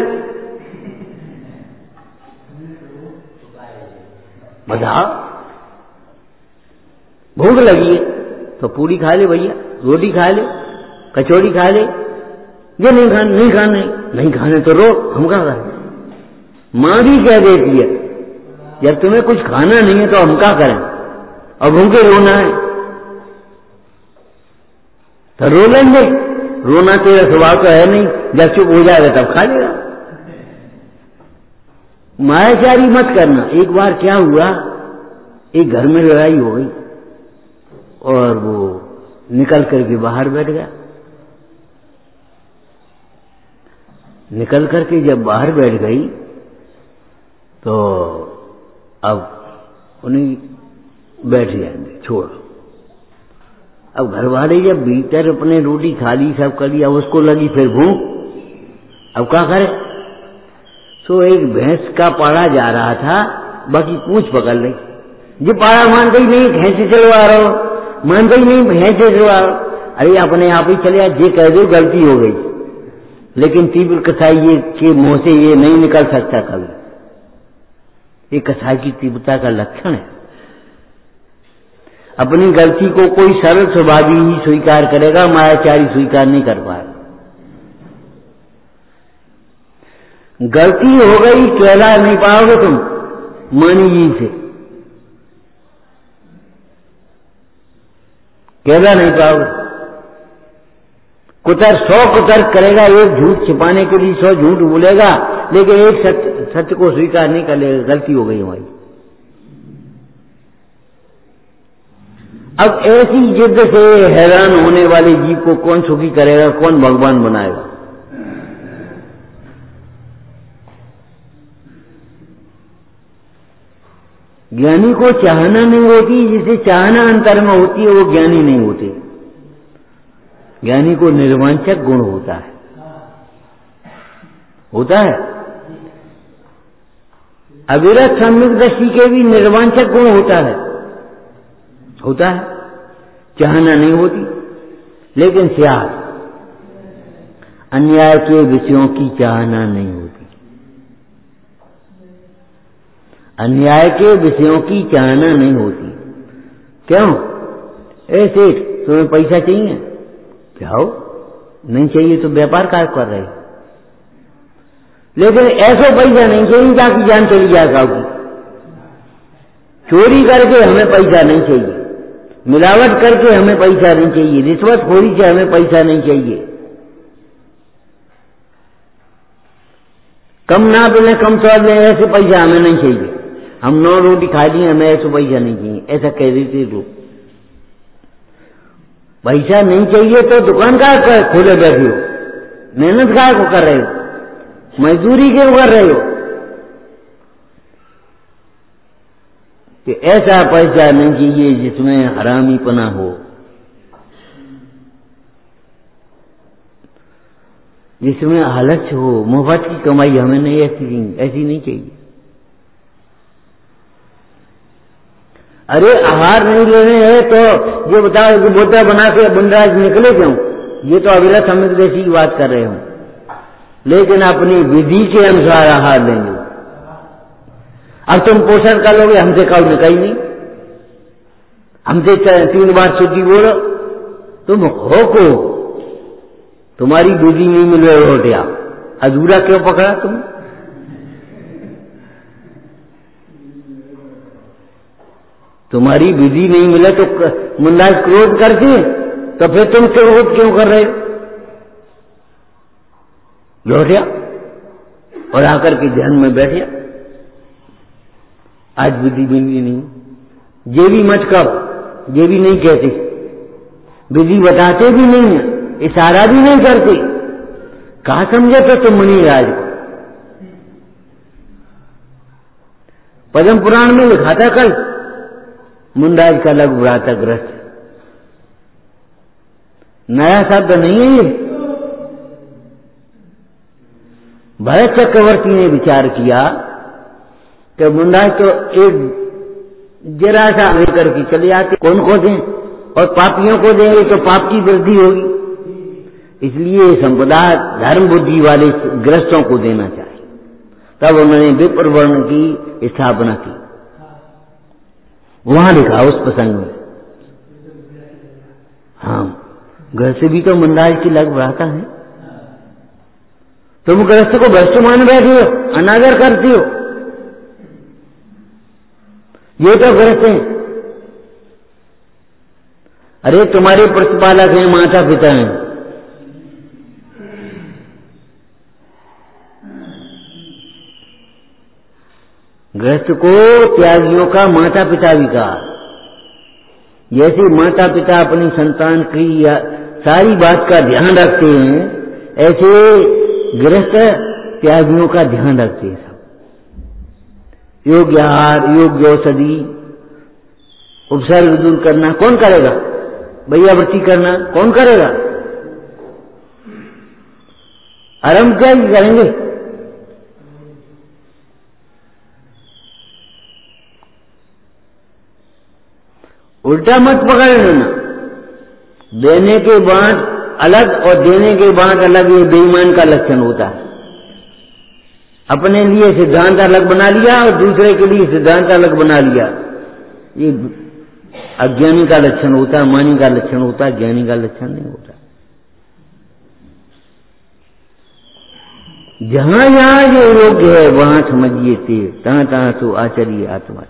बताओ, भूख लगी है तो पूरी खा ले भैया, रोटी खा ले, कचौड़ी खा ले। ये नहीं खाने तो रो, हम क्या करें। मां भी कह देती है जब तुम्हें कुछ खाना नहीं है तो हम क्या करें, और भूखे रोना है। तो रो लेंगे, रोना तेरा स्वभाव तो है नहीं, जब चुप हो जाएगा तब खा लेगा। मायाचारी मत करना। एक बार क्या हुआ, एक घर में लड़ाई हो गई और वो निकल करके बाहर बैठ गया। निकल करके जब बाहर बैठ गई तो अब उन्हें बैठ जाएंगे, छोड़। अब घर वाले जब भीतर अपने रोटी खा ली, सब कर लिया, उसको लगी फिर भूख। अब क्या करे? तो एक भैंस का पाड़ा जा रहा था, बाकी पूंछ पकड़ ली। ये पाड़ा मान गई नहीं, भैंस से चलवा रहा हो, मान गई नहीं, भैंस से चलवा रहा हो। अरे अपने आप ही चले, ये कह दो गलती हो गई, लेकिन तीव्र कसाई ये के मुंह से ये नहीं निकल सकता कभी। ये कसाई की तीव्रता का लक्षण है। अपनी गलती को कोई सरल स्वभावी ही स्वीकार करेगा, मायाचारी स्वीकार नहीं कर पाएगा। गलती हो गई, कहला नहीं पाओगे तुम मानी जी से, कहला नहीं पाओगे। कुतर 100 कुतर्क करेगा, एक झूठ छिपाने के लिए 100 झूठ बोलेगा, लेकिन एक सत्य को स्वीकार नहीं कर लेगा, गलती हो गई हमारी। अब ऐसी जिद से हैरान होने वाले जीव को कौन सुखी करेगा, कौन भगवान बनाएगा? ज्ञानी को चाहना नहीं होती, जिसे चाहना अंतर में होती है वो ज्ञानी नहीं होते। ज्ञानी को निर्वांछक गुण होता है, होता है। अविरत सम्यक दृष्टि के भी निर्वांछक गुण होता है, होता है। चाहना नहीं होती, लेकिन त्याग, अन्याय के विषयों की चाहना नहीं होती। अन्याय के विषयों की चाहना नहीं होती। क्यों? ऐसे तुम्हें पैसा चाहिए, जाओ, नहीं चाहिए तो व्यापार कार्य कर रहे, लेकिन ऐसा पैसा नहीं चाहिए जाकी जान चली जाए साहब की। चोरी करके हमें पैसा नहीं चाहिए, मिलावट करके हमें पैसा नहीं चाहिए, रिश्वतखोरी से हमें पैसा नहीं चाहिए, कम ना बोले कम स्वाद लें, ऐसे पैसा हमें नहीं चाहिए। हम 9 रोटी खा लिए, हमें ऐसा पैसा नहीं चाहिए, ऐसा कह देते लोग। पैसा नहीं चाहिए तो दुकान का खोले बैठे हो, मेहनत का को कर रहे हो, मजदूरी क्यों कर रहे हो? कि ऐसा पैसा नहीं चाहिए जिसमें हरामीपना हो, जिसमें आलस्य हो, मुफ्त की कमाई हमें नहीं, ऐसी नहीं चाहिए। अरे आहार नहीं लेने हैं तो ये बताओ कि बोतल बना के बुंदराज निकले क्यों? ये तो अविरत सम्यक दृष्टि की बात कर रहे हूं, लेकिन अपनी विधि के अनुसार आहार लेंगे। अब तुम पोषण कर लोगे, हमसे कल निकल नहीं, हमसे 3 बार छुट्टी बोलो, तुम हो को तुम्हारी विधि नहीं मिल रही, रोटिया अधूरा क्यों पकड़ा तुम? तुम्हारी विधि नहीं मिले तो मुंडाज क्रोध करके, तो फिर तुम क्रोध क्यों कर रहे हो? लौटिया और आकर के ध्यान में बैठिया। आज विधि मिली नहीं, ये भी मत कहो, ये भी नहीं कहते, विधि बताते भी नहीं है, इशारा भी नहीं करते। कहा समझे तो तुम मुनि राज को। पद्म पुराण में लिखा था कल, मुंडाज का लघु व्रातग्रस्त, नया शब्द नहीं है ये। भरत चक्रवर्ती ने विचार किया कि मुंडाज तो एक जरा सा लेकर के चले आते, कौन को दें, और पापियों को देंगे तो पाप की वृद्धि होगी, इसलिए संपदा धर्म बुद्धि वाले ग्रस्तों को देना चाहिए। तब उन्होंने विप्र वर्ण की स्थापना की। वहां लिखा उस प्रसंग में, हाँ, गृहस्थ भी तो मुंडाज की लग बढ़ाता है। तुम गृहस्थ को भ्रष्ट मान बैठे हो, अनादर करती हो, ये तो गृहस्थ हैं। अरे तुम्हारे प्रतिपालक हैं, माता पिता हैं। गृहस्थ को त्यागियों का माता पिता भी कहा। जैसे माता पिता अपनी संतान की सारी बात का ध्यान रखते हैं, ऐसे गृहस्थ त्यागियों का ध्यान रखते हैं। सब योग्य आहार, योग्य औषधि, उपसर्ग दूर करना कौन करेगा? भैया व्रती करना कौन करेगा? आराम क्या करेंगे? उल्टा मत पकड़ लेना। देने के बाद अलग और देने के बाद अलग, ये बेईमान का लक्षण होता है। अपने लिए सिद्धांत अलग बना लिया और दूसरे के लिए सिद्धांत अलग बना लिया, ये अज्ञानी का लक्षण होता है, मानी का लक्षण होता है, ज्ञानी का लक्षण नहीं होता। जहां जहां जो योग्य है वहां समझिए थे, तहां तहां तो आचरिए आत्मा।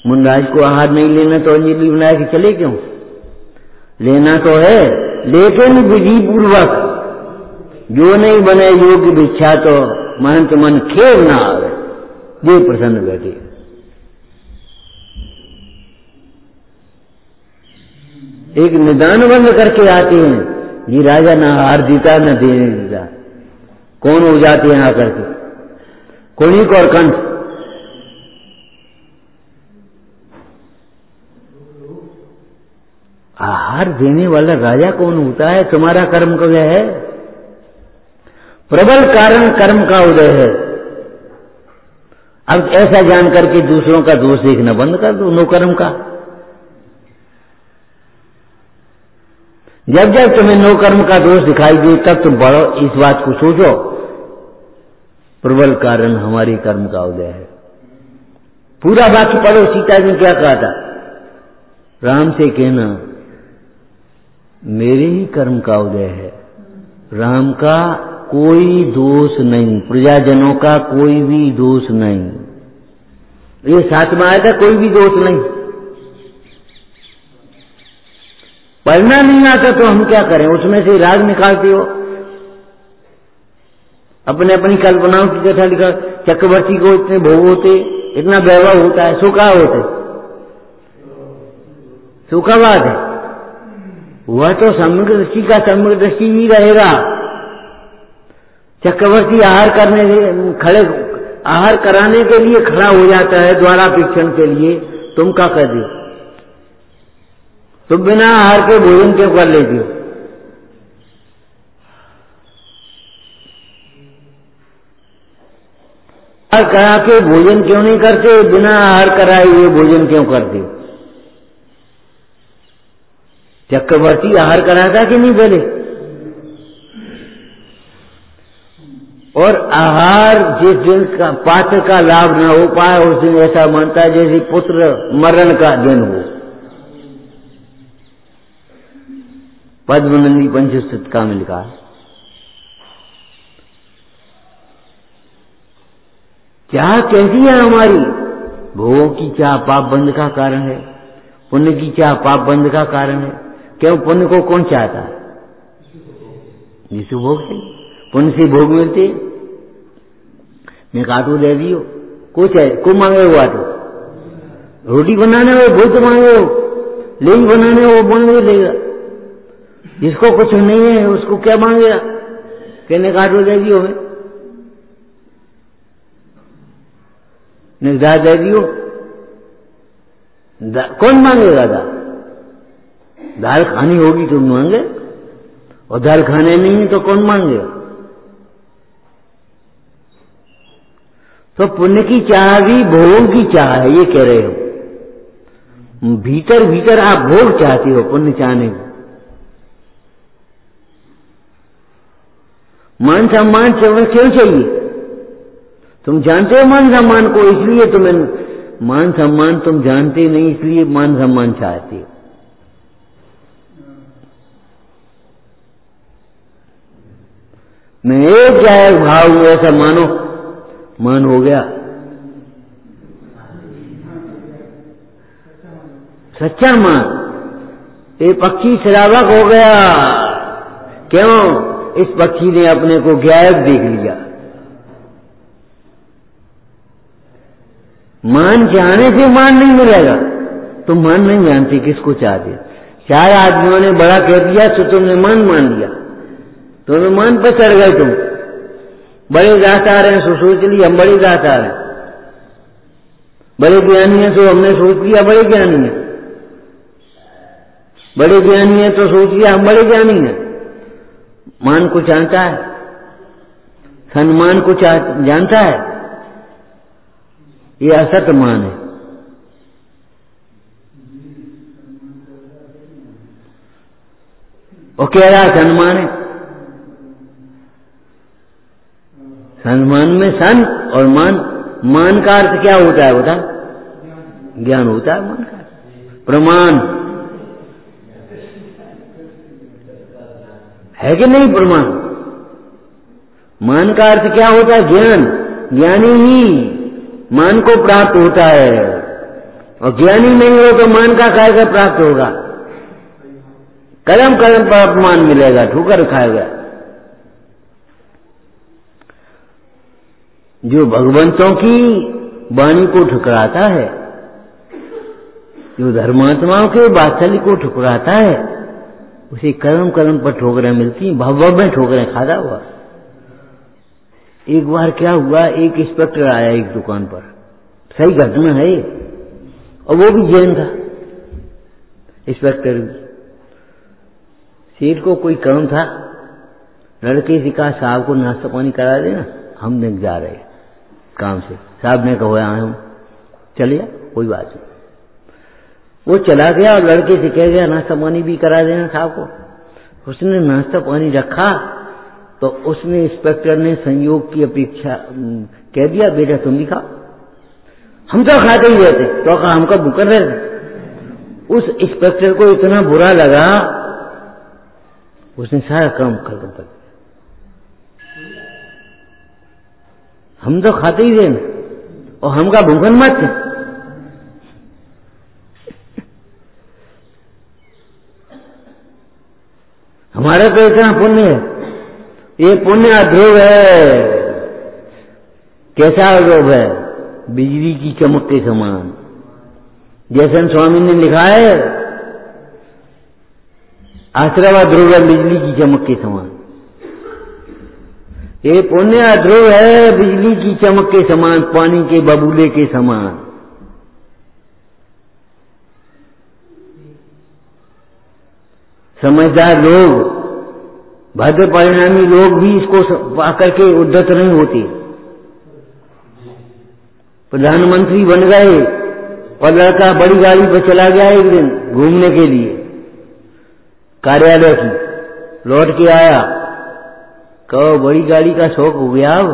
मुनराज को आहार नहीं लेना तो अंजलि बना के चले क्यों? लेना तो है, लेकिन विधि पूर्वक। जो नहीं बने योग्य भिक्षा तो महंत मन खेल ना आवे, ये प्रसन्न बैठे। एक निदान बंद करके आते हैं, ये राजा ना आहार देता न देने देता। कौन हो जाते हैं आकर के? कोणिक और कंठ। आहार देने वाला राजा कौन होता है? तुम्हारा कर्म का उदय है, प्रबल कारण कर्म का उदय है। अब ऐसा जान करके दूसरों का दोष देखना बंद कर दो, नो कर्म का। जब जब तुम्हें नो कर्म का दोष दिखाई दे तब तुम पढ़ो, इस बात को सोचो, प्रबल कारण हमारे कर्म का उदय है। पूरा वाक्य पढ़ो। सीता जी ने क्या कहा था? राम से कहना मेरे ही कर्म का उदय है, राम का कोई दोष नहीं, प्रजाजनों का कोई भी दोष नहीं। ये साथ में आया था, कोई भी दोष नहीं। पढ़ना नहीं आता तो हम क्या करें? उसमें से राग निकालते हो, अपने अपनी कल्पनाओं की कथा लिखा। चक्रवर्ती को इतने भोग होते, इतना वैभव होता है, सुखा होते, सुखा बात है। वह तो समग्र दृष्टि का समग्र दृष्टि ही रहेगा। चक्रवर्ती आहार करने खड़े, आहार कराने के लिए खड़ा हो जाता है द्वारापेक्षण के लिए, तुम क्या कर दो? तुम बिना आहार के भोजन क्यों कर लेते हो? आहार करा के भोजन क्यों नहीं करते? बिना आहार कराए हुए भोजन क्यों करते हो? चक्रवर्ती आहार कराता कि नहीं पहले? और आहार जिस दिन का पात्र का लाभ न हो पाए उस दिन ऐसा मानता है जैसे पुत्र मरण का दिन हो। पद्मनंदी पंचस्तुतिका में लिखा है। चाह कैसी है हमारी? भोगों की चाह पाप बंध का कारण है, पुण्य की चाह पाप बंध का कारण है। क्यों? पुण्य को कौन चाहता है? जिसे भोग से, पुण्य से भोग मिलते। मैं काटू दे दियो, कुछ है को मांगे हुआ तो रोटी बनाने में भोग तो मांगे हो, लेगी बनाने वो मांगे लेगा। जिसको कुछ नहीं है उसको क्या मांगेगा? कहने काटू दे दियो, हमें निर्धार दे दियो। कौन मांगेगा? दाल खानी होगी तो मांगे, और दाल खाने नहीं तो कौन मांगेगा? तो पुण्य की चाह भी भोग की चाह है, ये कह रहे हो। भीतर भीतर आप भोग चाहते हो, पुण्य चाहने को। मान सम्मान क्यों चाहिए? तुम जानते हो मान सम्मान को, इसलिए तुम्हें मान सम्मान तुम जानते नहीं, इसलिए मान सम्मान चाहते हो। मैं एक जाए भाव हूं ऐसा मानो, मान हो गया। सच्चा मान, ये पक्षी श्रावक हो गया। क्यों? इस पक्षी ने अपने को गायब देख लिया। मान चाहने से मान नहीं मिलेगा। तुम मान नहीं जानते किसको चाहते। चार आदमियों ने बड़ा कह दिया तो तुमने मान लिया, तुम्हें मान पर चढ़ गए। तुम बड़े जात आ रहे हैं सो सोच लिया हम बड़े जात आ रहे हैं, बड़े ज्ञानी हैं तो हमने सोच लिया बड़े ज्ञानी हैं, बड़े ज्ञानी हैं तो सोच लिया हम बड़े ज्ञानी हैं। मान को जानता है, सम्मान को जानता है, ये असत मान है। और कह रहा सम्मान है। सम्मान में सन और मान का अर्थ क्या होता है बता? ज्ञान होता है मान का प्रमाण है कि नहीं? प्रमाण मान का अर्थ क्या होता है? ज्ञान। ज्ञानी ही मान को प्राप्त होता है, और ज्ञानी नहीं हो तो मान का कायदा प्राप्त होगा। कदम कदम पर अपमान मिलेगा, ठोकर खाएगा। जो भगवंतों की वाणी को ठुकराता है, जो धर्मात्माओं के वात्सल्य को ठुकराता है, उसे कदम कदम पर ठोकरें मिलती हैं, भव में ठोकरें खाता हुआ। एक बार क्या हुआ, एक इंस्पेक्टर आया एक दुकान पर, सही घटना है, और वो भी जैन था इंस्पेक्टर भी। सेठ को कोई काम था, लड़के से कहा साहब को नाश्ता पानी करा देना, हम नहीं जा रहे काम से। साहब ने कहा आए हम, चलिए कोई बात नहीं। वो चला गया और लड़के से कह गया नाश्ता पानी भी करा देना साहब को। उसने नाश्ता पानी रखा तो उसने इंस्पेक्टर ने संयोग की अपेक्षा कह दिया बेटा तुम भी खाओ, हम तो खाते ही रहते, तो कहा हमका भूखा रहते। उस इंस्पेक्टर को इतना बुरा लगा, उसने सारा काम खत्म कर दिया। हम तो खाते ही रहे और हमका भूखन मत। हमारा तो इतना पुण्य है, ये पुण्य अध्रुव है। कैसा अध्रुव है? बिजली की चमक के समान। जैसे स्वामी ने लिखा है, आश्रव ध्रुव है बिजली की चमक के समान। ये पुण्य अध्रुव है बिजली की चमक के समान, पानी के बबूले के समान। समझदार लोग, भद्र परिणामी लोग भी इसको पाकर के उद्धत नहीं होते। प्रधानमंत्री बन गए और लड़का बड़ी गाड़ी पर चला गया एक दिन घूमने के लिए कार्यालय की, लौट के आया, कहो बड़ी गाड़ी का शौक हो गया। अब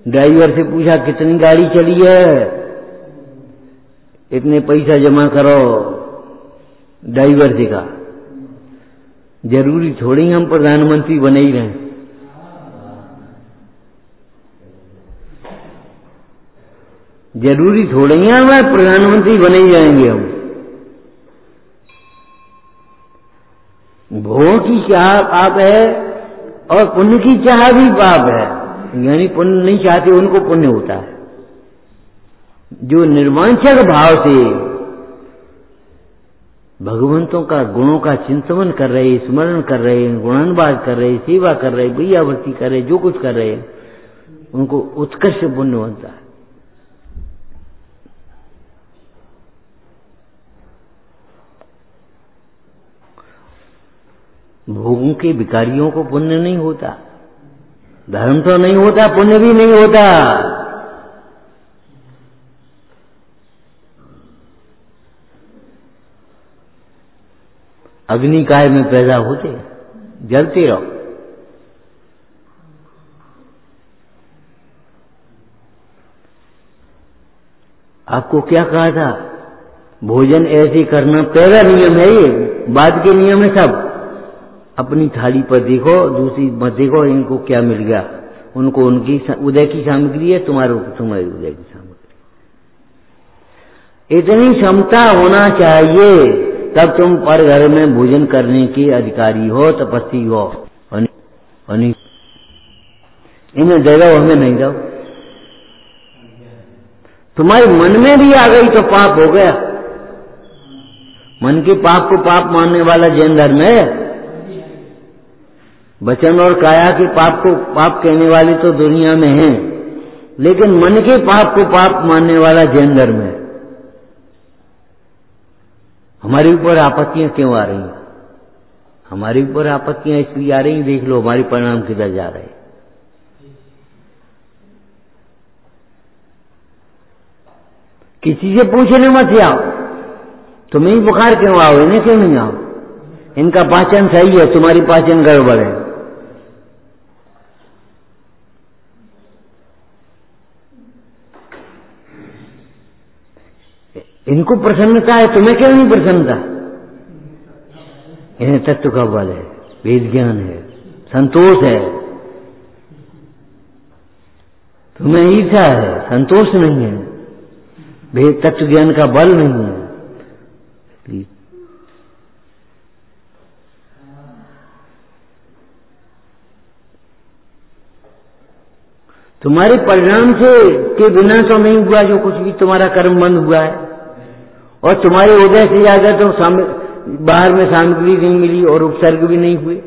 ड्राइवर से पूछा कितनी गाड़ी चली है, इतने पैसा जमा करो। ड्राइवर से कहा जरूरी थोड़ी हम प्रधानमंत्री बने ही रहें, जरूरी थोड़ी है हमें प्रधानमंत्री बने ही जाएंगे हम। भोग की चाह पाप है और पुण्य की चाह भी पाप है। यानी पुण्य नहीं चाहते उनको पुण्य होता है। जो निर्वांछक भाव से भगवंतों का गुणों का चिंतन कर रहे, स्मरण कर रहे, गुणानुवाद कर रहे, सेवा कर रहे, भैयावृत्ति कर रहे, जो कुछ कर रहे हैं, उनको उत्कृष्ट पुण्य बनता है। भोगों के भिखारियों को पुण्य नहीं होता, धर्म तो नहीं होता, पुण्य भी नहीं होता। अग्नि काय में पैदा होते, जलते रहो। आपको क्या कहा था? भोजन ऐसे करना पहला नियम है, ये बाद के नियम है सब। अपनी थाली पर देखो, दूसरी मत देखो इनको क्या मिल गया, उनको उनकी उदय की सामग्री है, तुम्हारी उदय की सामग्री। इतनी क्षमता होना चाहिए, तब तुम पर घर में भोजन करने के अधिकारी हो, तपस्वी हो। और इन्हें दे दो, हमें नहीं दो। तुम्हारे मन में भी आ गई तो पाप हो गया। मन के पाप को पाप मानने वाला जैन धर्म है। वचन और काया के पाप को पाप कहने वाले तो दुनिया में हैं, लेकिन मन के पाप को पाप मानने वाला जैन धर्म है। हमारे ऊपर आपत्तियां क्यों आ रही हैं? हमारे ऊपर आपत्तियां इसलिए आ रही, देख लो हमारे परिणाम किधर जा रहे हैं। किसी से पूछने मत जाओ, तुम्हें ही बुखार क्यों आओ, इन्हें क्यों नहीं आओ? इनका पाचन सही है, तुम्हारी पाचन गड़बड़ है। इनको प्रसन्नता है, तुम्हें क्यों नहीं प्रसन्नता? इन्हें तत्व का बल है, वेद ज्ञान है, संतोष है। तुम्हें ईर्ष्या है, संतोष नहीं है, वेद तत्व ज्ञान का बल नहीं है। तुम्हारे परिणाम से के बिना तो नहीं हुआ जो कुछ भी, तुम्हारा कर्म बंद हुआ है। और तुम्हारे उदय से ज्यादा तो बाहर में सामग्री नहीं मिली और उपसर्ग भी नहीं हुए।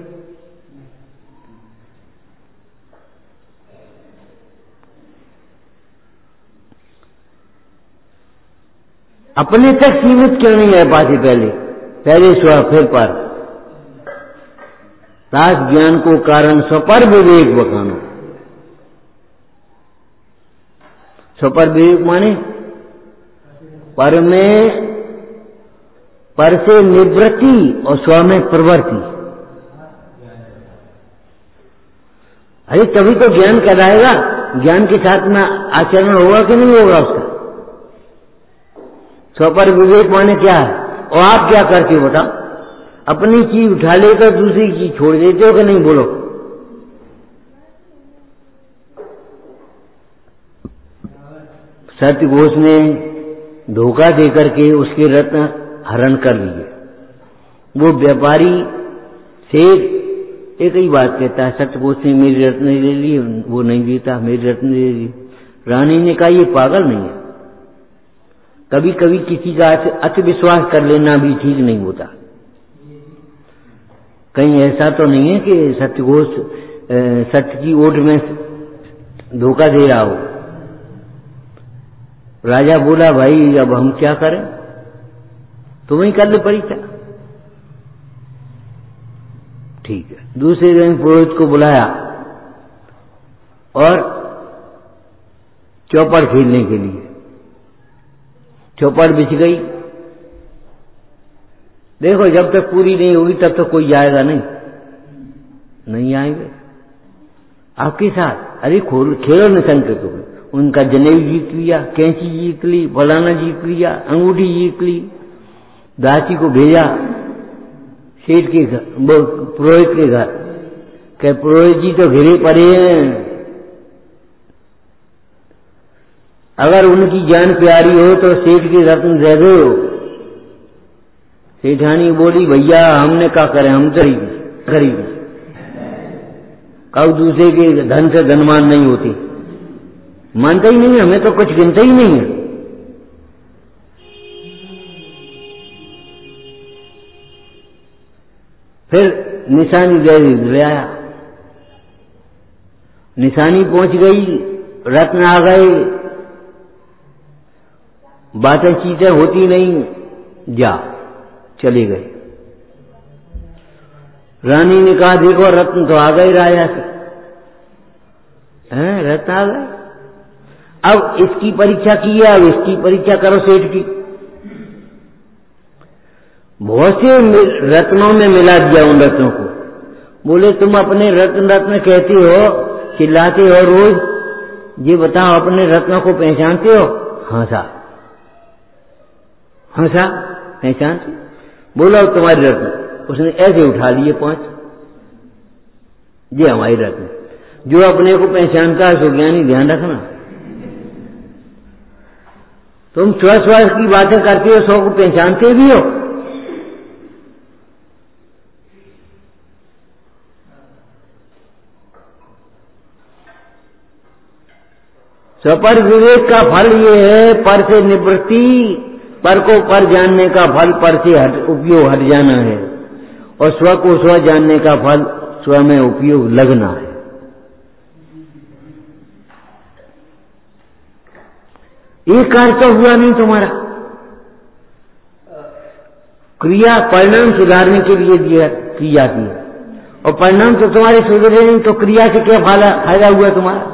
अपने तक सीमित क्यों नहीं रह पाते? पहले स्व फिर पर। रास ज्ञान को कारण स्वपर विवेक बखानो। स्वपर विवेक माने पर में, पर से निवृत्ति और स्व में प्रवृत्ति। अरे तभी तो ज्ञान कहलाएगा। ज्ञान के साथ में आचरण होगा कि नहीं होगा उसका? स्वपर विवेक माने क्या है? और आप क्या करते हो बताओ? अपनी चीज उठा लेकर दूसरी चीज छोड़ देते हो कि नहीं? बोलो। सत्य घोष ने धोखा देकर के उसके रत्न हरण कर लिए। वो व्यापारी से एक ही बात कहता है, सत्य घोष ने मेरी रत्न ले ली, वो नहीं देता, मेरी रत्न ले ली। रानी ने कहा ये पागल नहीं है। कभी कभी किसी का अति विश्वास कर लेना भी ठीक नहीं होता। कहीं ऐसा तो नहीं है कि सत्य घोष सत्य की ओट में धोखा दे रहा हो। राजा बोला भाई अब हम क्या करें, तुम्हें कर ले परीक्षा। ठीक है। दूसरे दिन पुरोहित को बुलाया और चौपड़ खेलने के लिए। चौपड़ बिछ गई। देखो जब तक पूरी नहीं होगी तब तक कोई जाएगा नहीं आएंगे आपके साथ। अरे खेलो निसंक को। उनका जनेऊ जीत लिया, कैंची जीत ली, फलाना जीत लिया, अंगूठी जीत ली। दासी को भेजा सेठ के घर, पुरोहित के घर। कहे पुरोहित जी तो घिरे पड़े हैं, अगर उनकी जान प्यारी हो तो सेठ के रत्न दे दो। सेठानी बोली भैया हमने क्या करें, हम तो गरीब। कब दूसरे के धन से धनवान नहीं होती। मानता ही नहीं, हमें तो कुछ गिनता ही नहीं है। फिर निशानी ले आया। निशानी पहुंच गई, रत्न आ गए, बातें चीजें होती नहीं, जा चले गए। रानी ने कहा देखो रत्न तो आ गए राजा से, हैं रत्न आ गए। अब इसकी परीक्षा की है, अब इसकी परीक्षा करो सेठ की। बहुत से रत्नों में मिला दिया उन रत्नों को। बोले तुम अपने रत्न कहते हो, चिल्लाते हो रोज, ये बताओ अपने रत्नों को पहचानते हो? हंसा पहचानते। बोला तुम्हारी रत्न। उसने ऐसे उठा लिए 5। ये हमारी रत्न। जो अपने को पहचानता है सो ज्ञानी, ध्यान रखना। तुम स्व की बातें करते हो, 100 को पहचानते भी हो। स्वपर विवेक का फल ये है, पर से निवृत्ति, पर को पर जानने का फल पर से उपयोग हट जाना है, और स्व को स्व जानने का फल स्व में उपयोग लगना है। एक कार्य तो हुआ नहीं तुम्हारा। क्रिया परिणाम सुधारने के लिए की जाती है, और परिणाम तो तुम्हारे सुधरे नहीं, तो क्रिया से क्या फायदा हुआ तुम्हारा?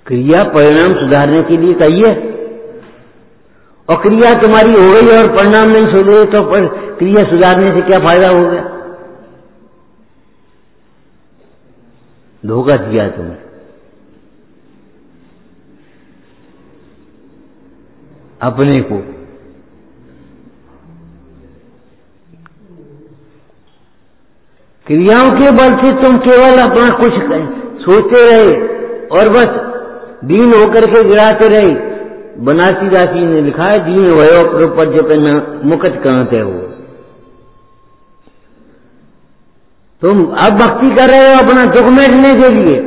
क्रिया परिणाम सुधारने के लिए कहिए, और क्रिया तुम्हारी हो गई और परिणाम नहीं सुधरे, तो क्रिया सुधारने से क्या फायदा हो गया? धोखा दिया तुमने। अपने को क्रियाओं के बल से तुम केवल अपना कुछ सोचते रहे और बस दीन होकर के गिराते रहे। बनारसी दासी ने लिखा है, दीन वयो प्रपंच पे न मुकट कहते हो। तुम अब भक्ति कर रहे हो अपना दुख मिटने के लिए।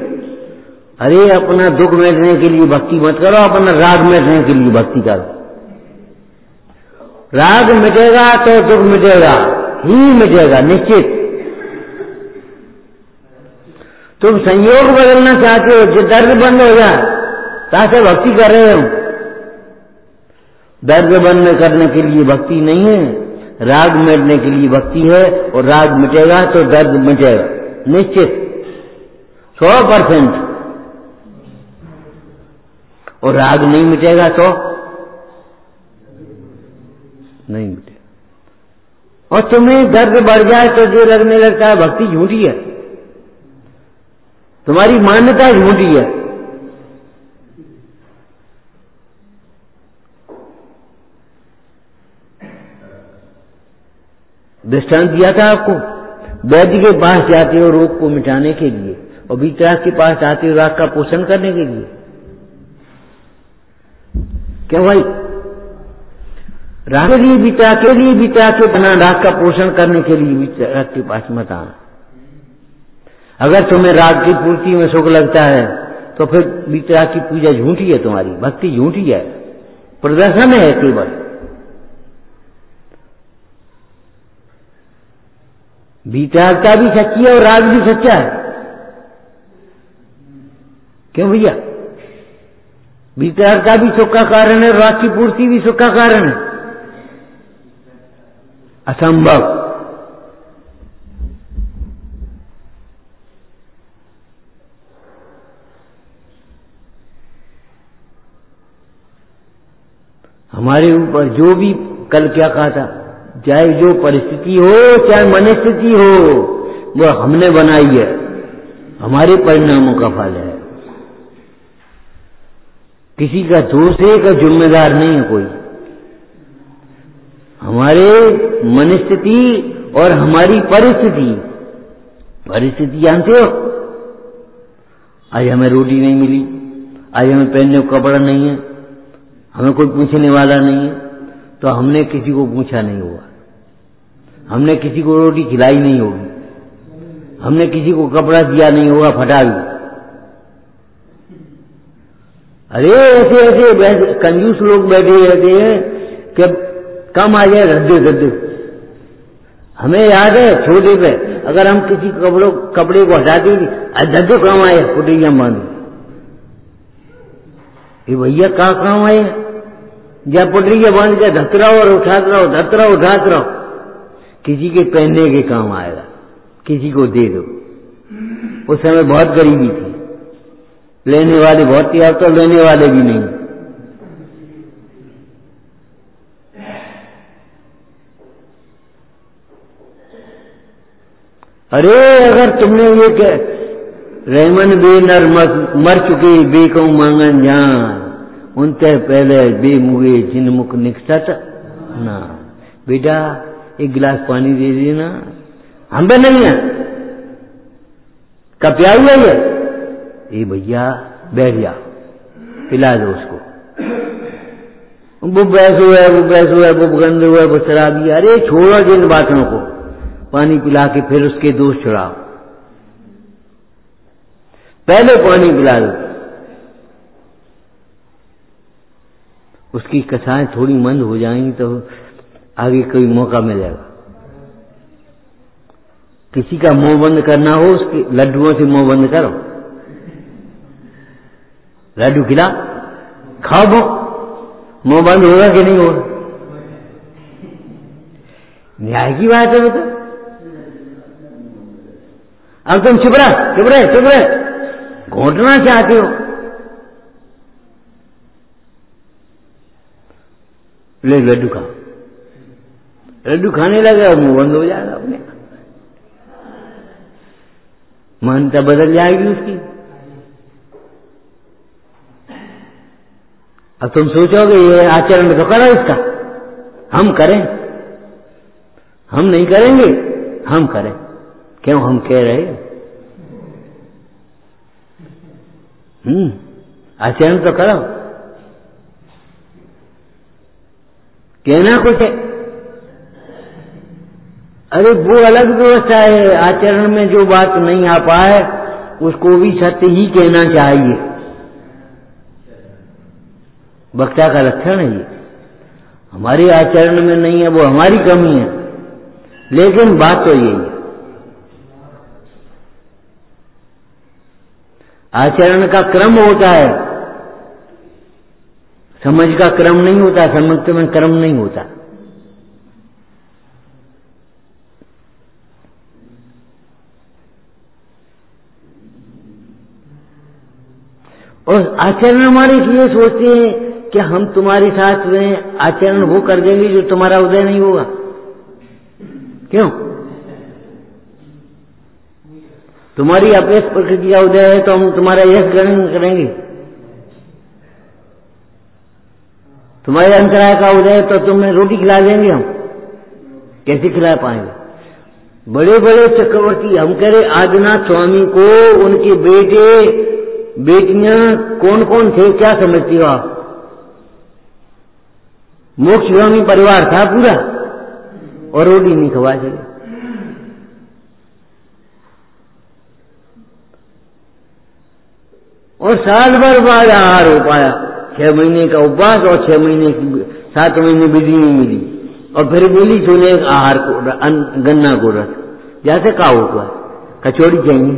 अरे अपना दुख मिटने के लिए भक्ति मत करो, अपना राग मिटने के लिए भक्ति करो। राग मिटेगा तो दुख मिटेगा ही मिटेगा निश्चित। तुम संयोग बदलना चाहते हो, जो दर्द बंद हो जाए, ताकि भक्ति कर रहे हो। दर्द बंद करने के लिए भक्ति नहीं है, राग मिटने के लिए भक्ति है, और राग मिटेगा तो दर्द मिटेगा निश्चित 100%। और राग नहीं मिटेगा तो नहीं मिटेगा। और तुम्हें दर्द बढ़ जाए तो जो लगने लगता है भक्ति झूठी है, तुम्हारी मान्यता झूठी है। दृष्टांत दिया था आपको, वैद्य के पास जाते हो रोग को मिटाने के लिए, और वीतराग के पास आते हो राग का पोषण करने के लिए। क्यों भाई? राग के लिए वीतराग के बना राग का पोषण करने के लिए वीतराग के पास मत आना। अगर तुम्हें राग की पूर्ति में सुख लगता है तो फिर वीतराग की पूजा झूठी है, तुम्हारी भक्ति झूठी है, प्रदर्शन है केवल। वीतरागता भी सच्ची है और राग भी सच्चा है। क्यों भैया? वीतरागता भी सुख का कारण है, राग की पूर्ति भी सुख का कारण है। असंभव। हमारे ऊपर जो भी कल क्या कहा था, चाहे जो परिस्थिति हो, चाहे मनस्थिति हो, वो हमने बनाई है, हमारे परिणामों का फल है। किसी का दूसरे का जिम्मेदार नहीं है कोई। हमारे मनस्थिति और हमारी परिस्थिति जानते हो। आज हमें रोटी नहीं मिली, आज हमें पहनने को कपड़ा नहीं है, हमें कोई पूछने वाला नहीं है, तो हमने किसी को पूछा नहीं होगा, हमने किसी को रोटी खिलाई नहीं होगी, हमने किसी को कपड़ा दिया नहीं होगा फटा भी। अरे ऐसे ऐसे कंजूस लोग बैठे रहते हैं कि कम आ जाए गद्दे। हमें याद है छोटे पे अगर हम किसी कपड़े को हटाते गद्दे काम आए, कुटिया बांध। ये भैया कहाँ काम आए? जब पुटरिया बांध के धत रहो और उठाते रहो, धत रहो उठाते रहो। किसी के पहनने के काम आएगा, किसी को दे दो। उस समय बहुत गरीबी थी, लेने वाले बहुत थी, अब तो लेने वाले भी नहीं। अरे अगर तुमने ये कह रहमन बे नर मर चुके बेकऊ मांगन जान, उनसे पहले बेमुए जिन मुख निकसत ना। बेटा एक गिलास पानी दे देना। हम पे नहीं है, कब प्याई है ये भैया बैठ जा। पिला दो उसको। वो बैसो है, वो बैसो है, वो गंदे है, वो शराबी। अरे छोड़ो जिन बातों को, पानी पिला के फिर उसके दोष छुड़ाओ। पहले पानी पिला दो, उसकी कथाएं थोड़ी मंद हो जाएंगी तो आगे कोई मौका मिलेगा। किसी का मुंह बंद करना हो, उसके लड्डुओं से मुंह बंद करो। लड्डू खिला, खाओ, मुंह बंद होगा कि नहीं होगा? न्याय की बात है। तो अब तुम चुप रहे, घोटना चाहते हो, ले लड्डू खाओ। लड्डू खाने लगे और मुंह बंद हो जाएगा अपने, मान्यता बदल जाएगी उसकी। अब तुम सोचोगे ये आचरण तो करो इसका, हम करें, हम नहीं करेंगे, हम करें। क्यों हम कह रहे? आचरण तो करो, कहना कुछ है। अरे वो अलग व्यवस्था है, आचरण में जो बात नहीं आ पाए उसको भी सत्य ही कहना चाहिए। वक्ता का लक्षण है ये। हमारे आचरण में नहीं है, वो हमारी कमी है, लेकिन बात तो यही है। आचरण का क्रम होता है, समझ का क्रम नहीं होता, समझ में क्रम नहीं होता। और आचरण हमारे इसलिए सोचते हैं कि हम तुम्हारे साथ में आचरण वो कर देंगे जो तुम्हारा उदय नहीं होगा। क्यों? तुम्हारी अपने प्रकृति का उदय है तो हम तुम्हारा यश ग्रहण करेंगे। तुम्हारे अंतराय का उदय है तो तुम्हें रोटी खिला देंगे हम, कैसे खिला पाएंगे? बड़े बड़े चक्रवर्ती, हम कह रहे आदिनाथ स्वामी को उनके बेटे बेटियां कौन कौन थे, क्या समझती हो आप? मोक्षगामी परिवार था पूरा, और रोटी नहीं खवा सके। और साल भर बाद आहार हो पाया, 6 महीने का उपवास और 6 महीने की 7 महीने बिजली नहीं मिली, और फिर बोली सोने आहार को गन्ना को रस, जैसे का होगा कचौड़ी चाहिए,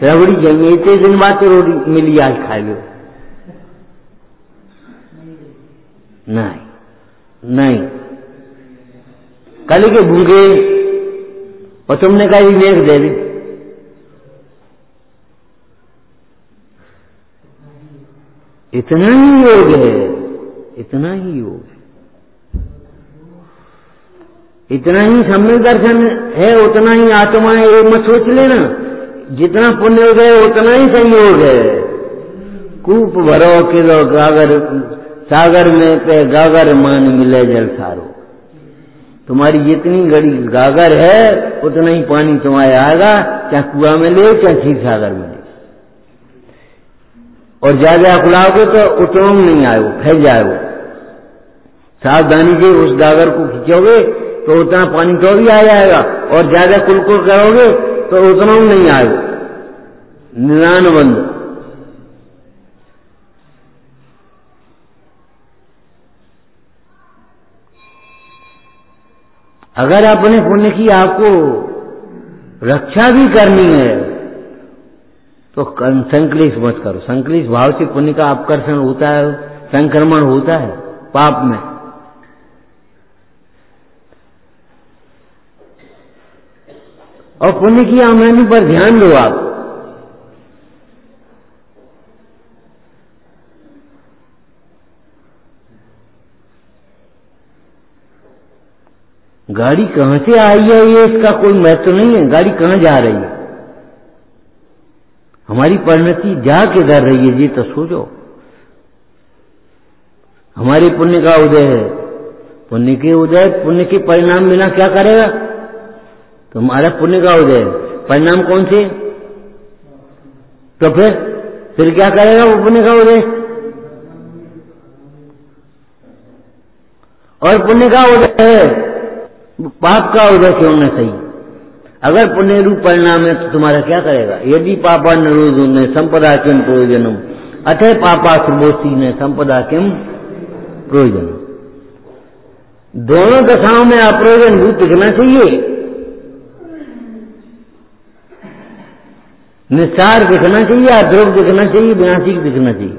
रबड़ी चाहिए, इतने दिन बाद तो रोटी मिली, आज खा लो। नहीं, कल के भूखे और तुमने कहा नेक दे दी। इतना ही योग है, इतना ही योग है, इतना ही सम्यक दर्शन है, उतना ही आत्मा है। ये मत सोच लेना जितना पुण्य हो गए उतना ही संयोग है। कूप भरो किलो गागर, सागर में पे गागर मान मिले जल सारो। तुम्हारी जितनी बड़ी गागर है उतना ही पानी तुम्हारे आएगा, चाहे कुआं में ले चाहे क्षीर सागर में ले। और ज्यादा खुलाओगे तो उतना नहीं आएगा, फैल जाएगा। सावधानी से उस गागर को खींचोगे तो उतना पानी तो भी आ जाएगा, और ज्यादा कुलकुल करोगे तो उतना नहीं आएगा। निदान बंद। अगर अपने पुण्य की आपको रक्षा भी करनी है तो संक्लेश मत करो। संक्लेश भाव से पुण्य का आकर्षण होता है, संक्रमण होता है पाप में। और पुण्य की आमदनी पर ध्यान दो आप। गाड़ी कहां से आई है ये इसका कोई महत्व नहीं है, गाड़ी कहां जा रही है, हमारी परिणति जा किधर रही है ये तो सोचो। हमारे पुण्य का उदय है, पुण्य के उदय, पुण्य के परिणाम बिना क्या करेगा? तुम्हारा पुण्य का उदय, परिणाम कौन से? तो फिर क्या करेगा वो पुण्य का उदय? और पुण्य का उदय है, पाप का उदय क्यों न सही। अगर पुण्य रूप परिणाम है तो तुम्हारा क्या करेगा। यदि पापा निरोधो न संपदा किम प्रयोजनम अतः पापा सुबोसी न संपदा किम प्रयोजनम। दोनों दशाओं में अप्रयोजन रूप दिखना चाहिए, निस्सार दिखना चाहिए, अध्रुव दिखना चाहिए, विनाशिक दिखना चाहिए।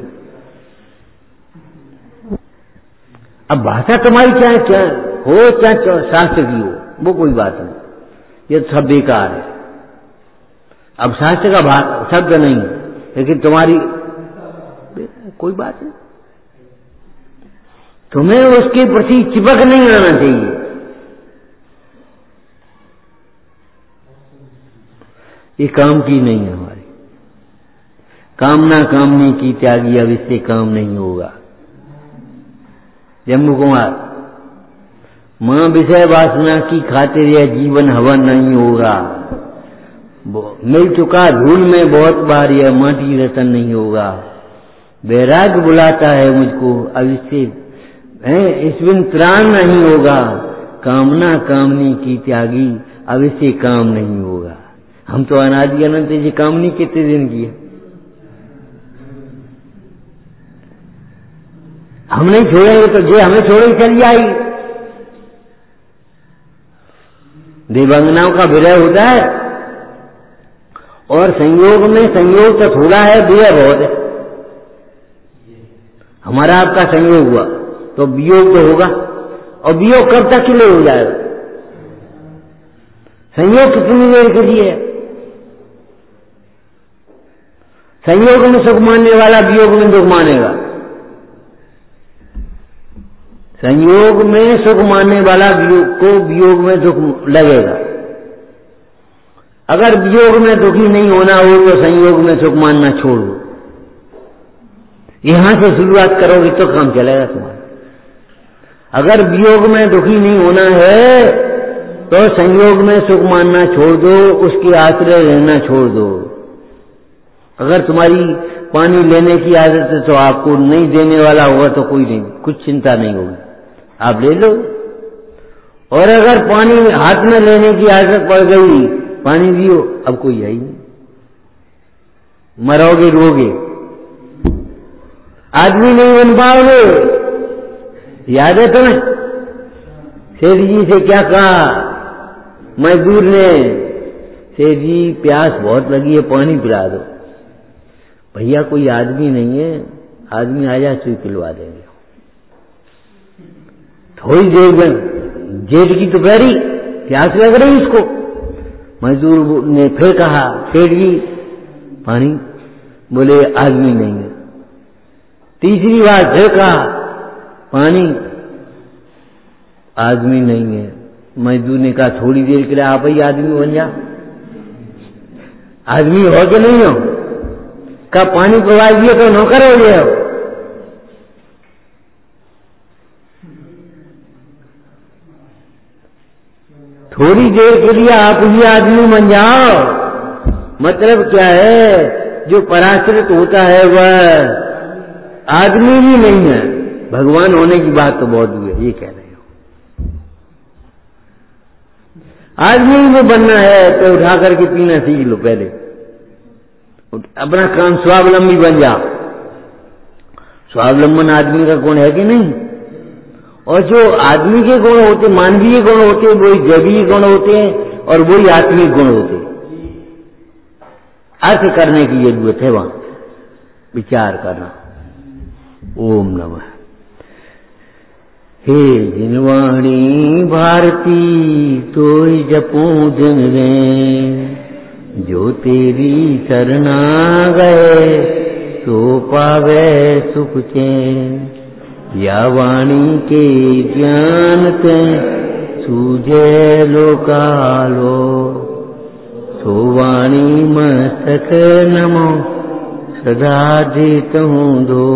अब भाषा तुम्हारी चाहे क्या हो, चाहे शास्त्र की हो, वो कोई बात नहीं, ये सब बेकार है। अब शास्त्र का शब्द नहीं, लेकिन तुम्हारी कोई बात नहीं, तुम्हें उसके प्रति चिपक नहीं आना चाहिए। ये काम की नहीं है हमारी। कामना कामनी की त्यागी, अब इससे काम नहीं होगा। जम्मू कुमार, मां विषय वासना की खातिर यह जीवन हवन नहीं होगा। मिल चुका धूल में बहुत बार, यह माटी रतन नहीं होगा। वैराग्य बुलाता है मुझको, अब इससे इसमें त्राण नहीं होगा। कामना कामनी की त्यागी, अब इससे काम नहीं होगा। हम तो अनादि अनंत जी कामनी कितने दिन की है, हम नहीं छोड़ेंगे तो जे हमें छोड़े चली आएगी। देवांगनाओं का विरह होता है, और संयोग में संयोग तो थोड़ा है, विरह बहुत है। हमारा आपका संयोग हुआ तो वियोग तो होगा, और वियोग कब तक के लिए हो जाएगा। संयोग कितनी देर के लिए है। संयोग में सुख मानने वाला वियोग में दुख मानेगा, संयोग में सुख मानने वाला को वियोग में दुख लगेगा। अगर वियोग में दुखी नहीं होना हो तो संयोग में सुख मानना छोड़ दो। यहां से शुरुआत करोगे तो काम चलेगा तुम्हारा। अगर वियोग में दुखी नहीं होना है तो संयोग में सुख मानना छोड़ दो, उसके आश्रय रहना छोड़ दो। अगर तुम्हारी पानी लेने की आदत है तो आपको नहीं देने वाला होगा तो कोई नहीं, कुछ चिंता नहीं होगी, आप ले लो। और अगर पानी हाथ में लेने की आदत पड़ गई, पानी दियो, अब कोई है ही नहीं, मरोगे रोगे, आदमी नहीं बन पाओगे। याद है तुम्हें सेठ जी से क्या कहा मजदूर ने, सेठ जी प्यास बहुत लगी है, पानी पिला दो। भैया कोई आदमी नहीं है, आदमी आ जाए सुई पिलवा देंगे। थोड़ी देर में जेठ की दोपहरी प्यास लग रही उसको, मजदूर ने फिर कहा सेठ जी पानी, बोले आदमी नहीं है। तीसरी बार फिर कहा पानी, आदमी नहीं है। मजदूर ने कहा थोड़ी देर के लिए आप ही आदमी बन जा, आदमी हो कि नहीं हो। का पानी पिला दिए तो नौकर हो गए हो। थोड़ी देर के लिए आप ही आदमी बन जाओ। मतलब क्या है, जो पराश्रित होता है वह आदमी भी नहीं है। भगवान होने की बात तो बहुत हुई है, ये कह रहे हो। आदमी में बनना है तो उठा करके पीना सीख लो, पहले अपना काम स्वावलंबी बन जाओ। स्वावलंबन आदमी का गुण है कि नहीं। और जो आदमी के गुण होते, मानवीय गुण होते, वही दैवीय गुण होते हैं और वही आत्मिक गुण होते हैं। अर्थ करने की जरूरत है, वहां विचार करना। ओम नमः। हे जिनवाणी भारती तोय जपूं दिन रे, जो तेरी शरणा गए तो पावे सुख चैन। या वाणी के ज्ञान ते सूझे लोकालो, सो वाणी मस्तक नमो सदा देत हूँ दो।